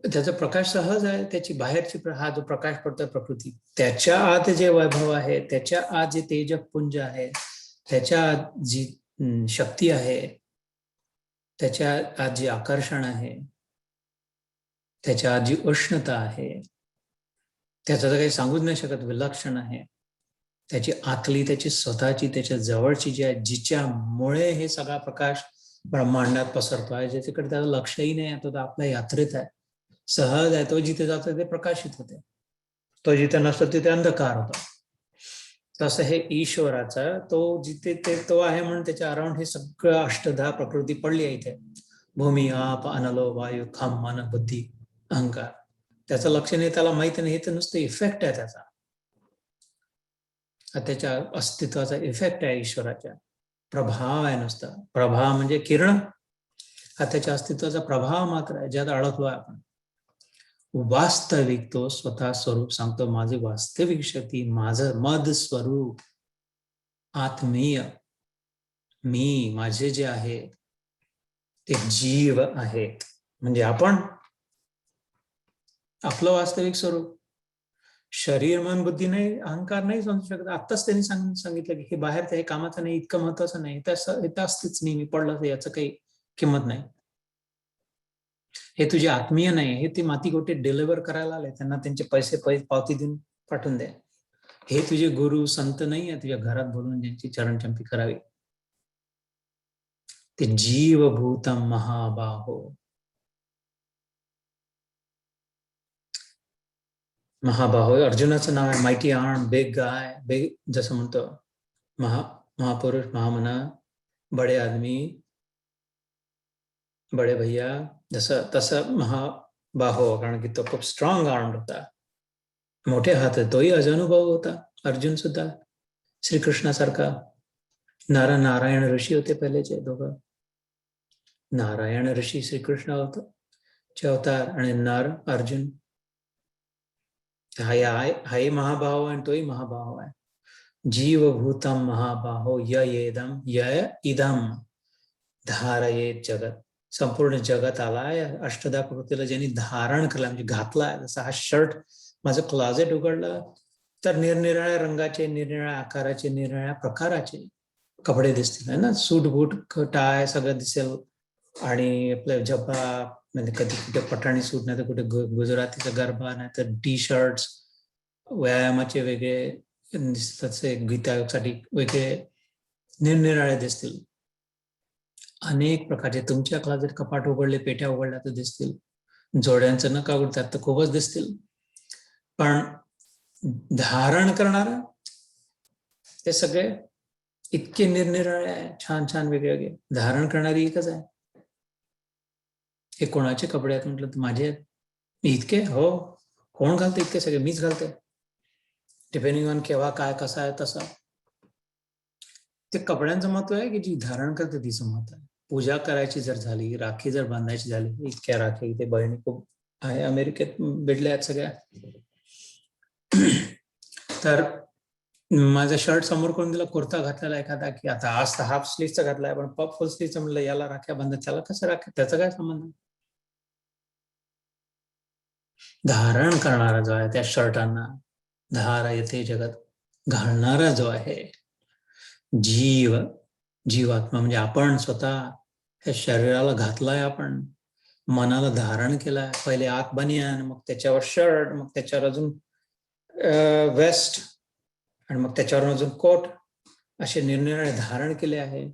त्याचा प्रकाश सहज आहे. त्याची बाहेरची हा जो प्रकाश पडतोय प्रकृती, त्याच्या आत जे वैभव आहे, त्याच्या आत जे तेजपुंज आहे, त्याच्या आत जी शक्ती आहे, त्याच्या आत जे आकर्षण आहे, त्याच्या आत जी उष्णता आहे, त्याचं तर काही सांगूच नाही शकत, विलक्षण आहे. त्याची आतली, त्याची स्वतःची, त्याच्या जवळची जी आहे, जिच्यामुळे हे सगळा प्रकाश ब्रह्मांडात पसरतो आहे, ज्याच्याकडे त्याचं लक्षही नाही आहे, तो आपल्या यात्रेत आहे, सहज आहे. तो जिथे जातो ते प्रकाशित होते, तो जिथे नसतो तिथे अंधकार होतो. तसं हे ईश्वराचा, तो जिथे ते तो आहे म्हणून त्याच्या अराउंड हे सगळं अष्टधा प्रकृती पडली आहे इथे. भूमी, आप, अनलो, वायू, खम, मन, बुद्धी, अहंकार. त्याचं लक्ष नाही, त्याला माहिती नाही, हे तर नुसतं इफेक्ट आहे त्याचा, त्याच्या अस्तित्वाचा इफेक्ट आहे, ईश्वराच्या प्रभाव आहे नुसता. प्रभाव म्हणजे किरण, हा त्याच्या अस्तित्वाचा प्रभाव मात्र आहे, ज्यात अडकलो आहे आपण. वास्तविक तो स्वतः स्वरूप सांगतो, माझी वास्तविक शक्ती, माझं मद स्वरूप, आत्मीय मी, माझे जे आहे ते जीव आहेत, म्हणजे आपण, आपलं वास्तविक स्वरूप. शरीर, मन, बुद्धी नाही, अहंकार नाही समजू शकत. आत्ताच त्यांनी सांगितलं की हे बाहेर हे कामाचं नाही, इतकं महत्वाचं नाही, ते असतेच नेहमी पडलं, याचं काही किंमत नाही. हे तुझे आत्मीय नाही, हे ते माती गोटे डिलिव्हर करायला आले, त्यांना त्यांचे पैसे पावती देऊन पाठवून द्या. हे तुझे गुरु संत नाही आहे तुझ्या घरात बोलून ज्यांची चरणचंपी करावी. ते जीवभूतम महाबाहो, महाबाहो अर्जुनाचं नाव आहे. Mighty arm, big guy, big, जसं म्हणतो महापुरुष, महामना, बडे आदमी, बडे भैया, जसं तसं महाबाहो, कारण की तो खूप स्ट्रॉंग आर्म होता, मोठे हात. तोही अजानुभव होता अर्जुन सुद्धा, श्रीकृष्णासारखा. नारायण ऋषी होते पहिलेचे दोघं. नारायण ऋषी श्रीकृष्ण होत चे अवतार, आणि नर अर्जुन. हाही महाभाव आणि तोही महाभाव आहे. जीवभूतम महाबाहो य इदम धारयेत जगत. संपूर्ण जगत आलाय, अष्टधा प्रकृतीला ज्यांनी धारण केला म्हणजे घातलाय. जसं हा शर्ट, माझं क्लॉजेट उघडलं तर निरनिराळ्या रंगाचे, निरनिराळ्या आकाराचे, निरनिराळ्या प्रकाराचे कपडे दिसतील है ना. सूट बूट टाय सगळं दिसेल. आणि आपल्या झब्बा, म्हणजे कधी कुठे पठाणी सूट, नाही तर कुठे गुजरातीचा गरबा, नाही तर टी शर्ट्स, व्यायामाचे वेगळे दिसतात, गीतासाठी वेगळे निरनिराळे दिसतील. अनेक प्रकारचे तुमच्या क्लासेट कपाट उघडले, पेट्या उघडल्या तर दिसतील. जोड्यांचं नका उघडतात तर खूपच दिसतील. पण धारण करणारा ते सगळे इतके निरनिराळे आहे, छान छान वेगवेगळे. धारण करणारी एकच आहे. हे कोणाचे कपडे आहेत म्हटलं तर माझे आहेत. इतके, हो. कोण घालते इतके? सगळे मीच घालते. डिपेंडिंग ऑन केव्हा काय कसा आहे तसा. ते कपड्यांचं महत्व आहे की जी धारण करते तिचं महत्व आहे. पूजा करायची जर झाली, राखी जर बांधायची झाली, इतक्या राखी इथे बहिणी खूप आहे अमेरिकेत भेटल्या आहेत सगळ्या. तर माझा शर्ट समोर करून दिला, कुर्ता घातलेला एखादा, की आता आज तर हाफ स्लीवचा घातलाय, पण पफ फुल स्लीवचा म्हणलं याला राख्या बांधत, त्याला कसं राख्या, त्याचा काय संबंध? धारण करणारा जो आहे त्या शर्टांना, धार येते जगत घालणारा जो आहे जीव, जीवात्मा म्हणजे आपण स्वतः ह्या शरीराला घातलाय, आपण मनाला धारण केलाय. पहिले आत बनियान, मग त्याच्यावर शर्ट, मग त्याच्यावर अजून वेस्ट, आणि मग त्याच्यावर अजून कोट, असे निरनिराळे धारण केले आहे.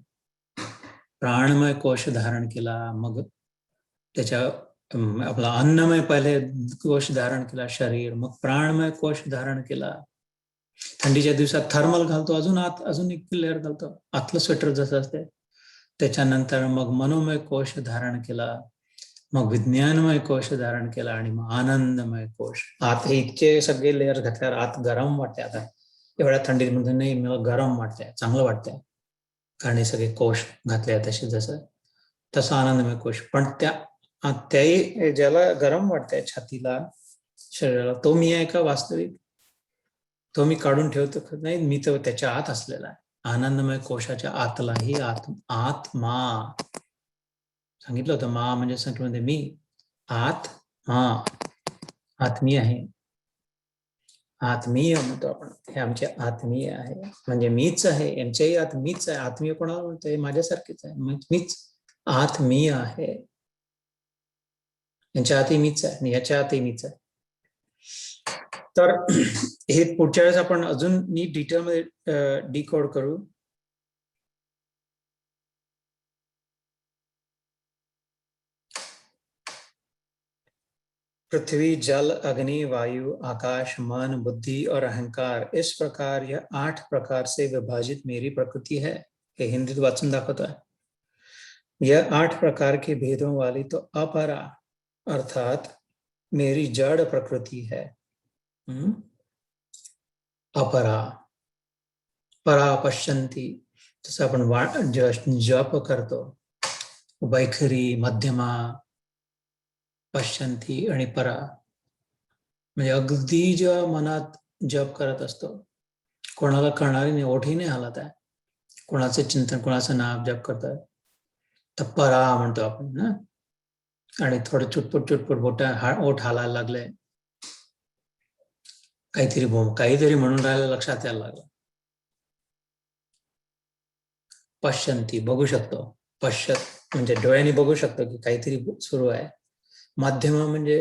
प्राणमय कोश धारण केला, मग त्याच्या आपला अन्नमय पहिले कोश धारण केला शरीर, मग प्राणमय कोश धारण केला. थंडीच्या दिवसात थर्मल घालतो, अजून आत अजून एक लेअर घालतो, आतलं स्वेटर जसं असते. त्याच्यानंतर मग मनोमय कोश धारण केला, मग विज्ञानमय कोश धारण केला, आणि मग आनंदमय कोश. आत हे इतके सगळे लेअर घातल्यावर आत गरम वाटते. आता एवढ्या थंडीमध्ये नाही, मला गरम वाटतंय, चांगलं वाटतंय, कारण हे सगळे कोश घातले तसे, जसं तसं आनंदमय कोश. पण त्याही ज्याला गरम वाटतंय छातीला, शरीराला, तो मी आहे का वास्तविक? तो मी काढून ठेवतो नाही, मी तर त्याच्या आत असलेला आहे. आनंदमय कोशाच्या आतलाही आत्मा सांगितलं होतं. मा म्हणजे संख्येमध्ये मी, आत्मा, आत्मीय आहे, आत्मीय म्हणतो आपण. हे आमचे आत्मीय आहे, म्हणजे मीच आहे, यांच्याही आत मीच आहे. आत्मीय कोणाला म्हणतो? हे माझ्यासारखेच आहे, मीच आत्मीय आहे. यांच्या हाती मीच आहे आणि याच्या हाती मीच आहे. तर हे पुढच्या वेळेस आपण अजून नीट डिटेलमध्ये डिकोड करू. पृथ्वी, जल, अग्नि, वायु, आकाश, मन, बुद्धि और अहंकार, इस प्रकार यह 8 प्रकार से विभाजित मेरी प्रकृति है. हे हिंदीत वाचून दाखवतो आहे. यह 8 प्रकार के भेदों वाली तो अपरा अर्थात मेरी जड़ प्रकृति है. अपरा, परा पश्यंती, जसं आपण जप करतो, वैखरी, मध्यमा, पश्यंती आणि परा, म्हणजे अगदी जेव्हा मनात जप करत असतो, कोणाला कळणारी नाही, ओठी नाही हालत आहे, कोणाचं चिंतन, कोणाचं नाम जप करतात, तर परा म्हणतो आपण ना. आणि थोडं चुटपुट चुटपुट ओठ हालायला लागले, काहीतरी म्हणून राहायला, लक्षात यायला लागलं. पश्यंती, बघू शकतो, पश्यत म्हणजे डोळ्यांनी बघू शकतो की काहीतरी सुरू आहे. माध्यम म्हणजे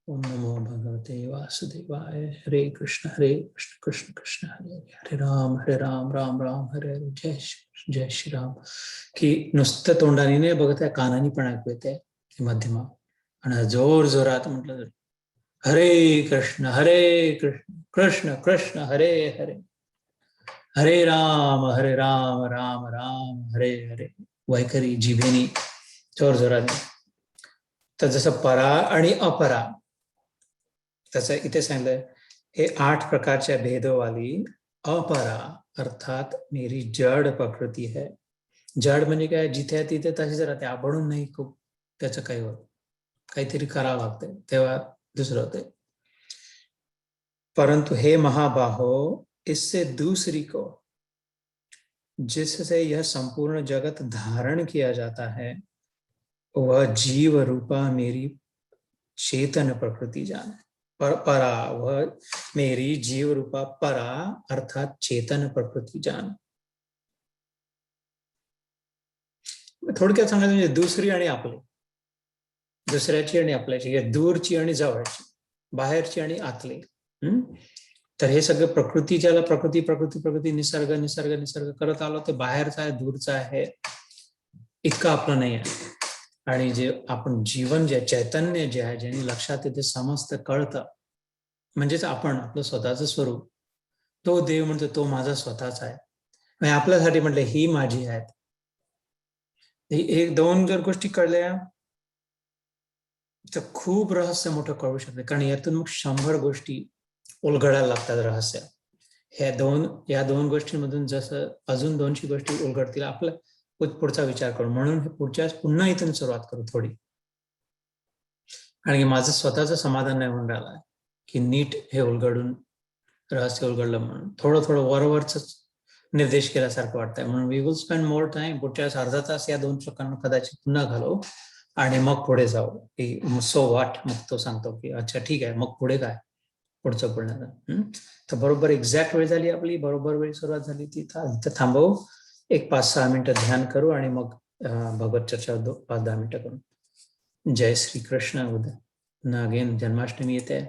ओम नमो भगवते वासुदेवाय, हरे कृष्ण कृष्ण कृष्ण हरे हरे, राम राम राम हरे हरे, जय श्री राम. की नुसतं तोंडाने नाही बघत आहे, कानानी पण ऐकू येते मध्यमा. आणि जोर जोरात म्हटलं तर हरे कृष्ण कृष्ण कृष्ण हरे हरे, हरे राम राम राम हरे हरे. वैखरी, जिभेनी जोर जोराने. तर जसं परा आणि अपरा, तसं इथे सांगितलंय, हे 8 प्रकारच्या भेदवाली अपरा अर्थात मेरी जड प्रकृती है. जड म्हणजे काय? जिथे तिथे तशीच राहते, आबळून नाही खूप त्याचं काही होत, काहीतरी करावं लागतंय तेव्हा दुसरं होतंय. परंतु हे महाबाहो, इससे दूसरी को, जिससे यह संपूर्ण जगत धारण किया जाता है, वह जीव रूपा मेरी चेतन प्रकृति जान। परा, वह मेरी जीव रूपा परा अर्थात चेतन प्रकृती जान. थोडक्यात सांगायचं म्हणजे दुसरी आणि आपली, दुसऱ्याची आणि आपल्याची, दूरची आणि जवळची, बाहेरची आणि आतली. तर हे सगळं प्रकृती, ज्याला प्रकृती प्रकृती प्रकृती निसर्ग निसर्ग निसर्ग करत आलो, ते बाहेरचा आहे, दूरचा आहे, इतकं आपलं नाही आहे. आणि जे आपण जीवन, जे चैतन्य जे आहे, ज्यांनी लक्षात येते, समजतं, कळतं, म्हणजेच आपण आपलं स्वतःचं स्वरूप, तो देव म्हणतो तो माझा स्वतःचा आहे. आणि आपल्यासाठी म्हटलं ही माझी आहेत. एक दोन जर गोष्टी कळल्या तर खूप रहस्य मोठं कळू शकते. कारण यातून मग 100 गोष्टी उलगडायला लागतात रहस्य. या दोन गोष्टींमधून जसं अजून 200 गोष्टी उलगडतील, आपला पुढचा विचार करू. म्हणून पुन्हा इथून सुरुवात करू थोडी. कारण की माझं स्वतःचं समाधान नाही होऊन राहिलं की नीट हे उलगडून रहस्य उलगडलं म्हणून थोडं थोडं वरवरच निर्देश केल्यासारखं वाटतंय. म्हणून we will spend more time. पुढच्या अर्धा तास या 2 श्लोकांना कदाचित पुन्हा घालवू आणि मग पुढे जाऊ की सो व्हॉट. मग तो सांगतो की अच्छा ठीक आहे, मग पुढे काय, पुढचं बोलण्याचं. तर बरोबर एक्झॅक्ट वेळ झाली आपली, बरोबर वेळ सुरुवात झाली ती. इथं थांबवू, एक 5-6 मिनिटं ध्यान करू आणि मग भगवत चर्चा 5-10 मिनिटं करू. जय श्री कृष्ण. उद्या अगेन जन्माष्टमी येते.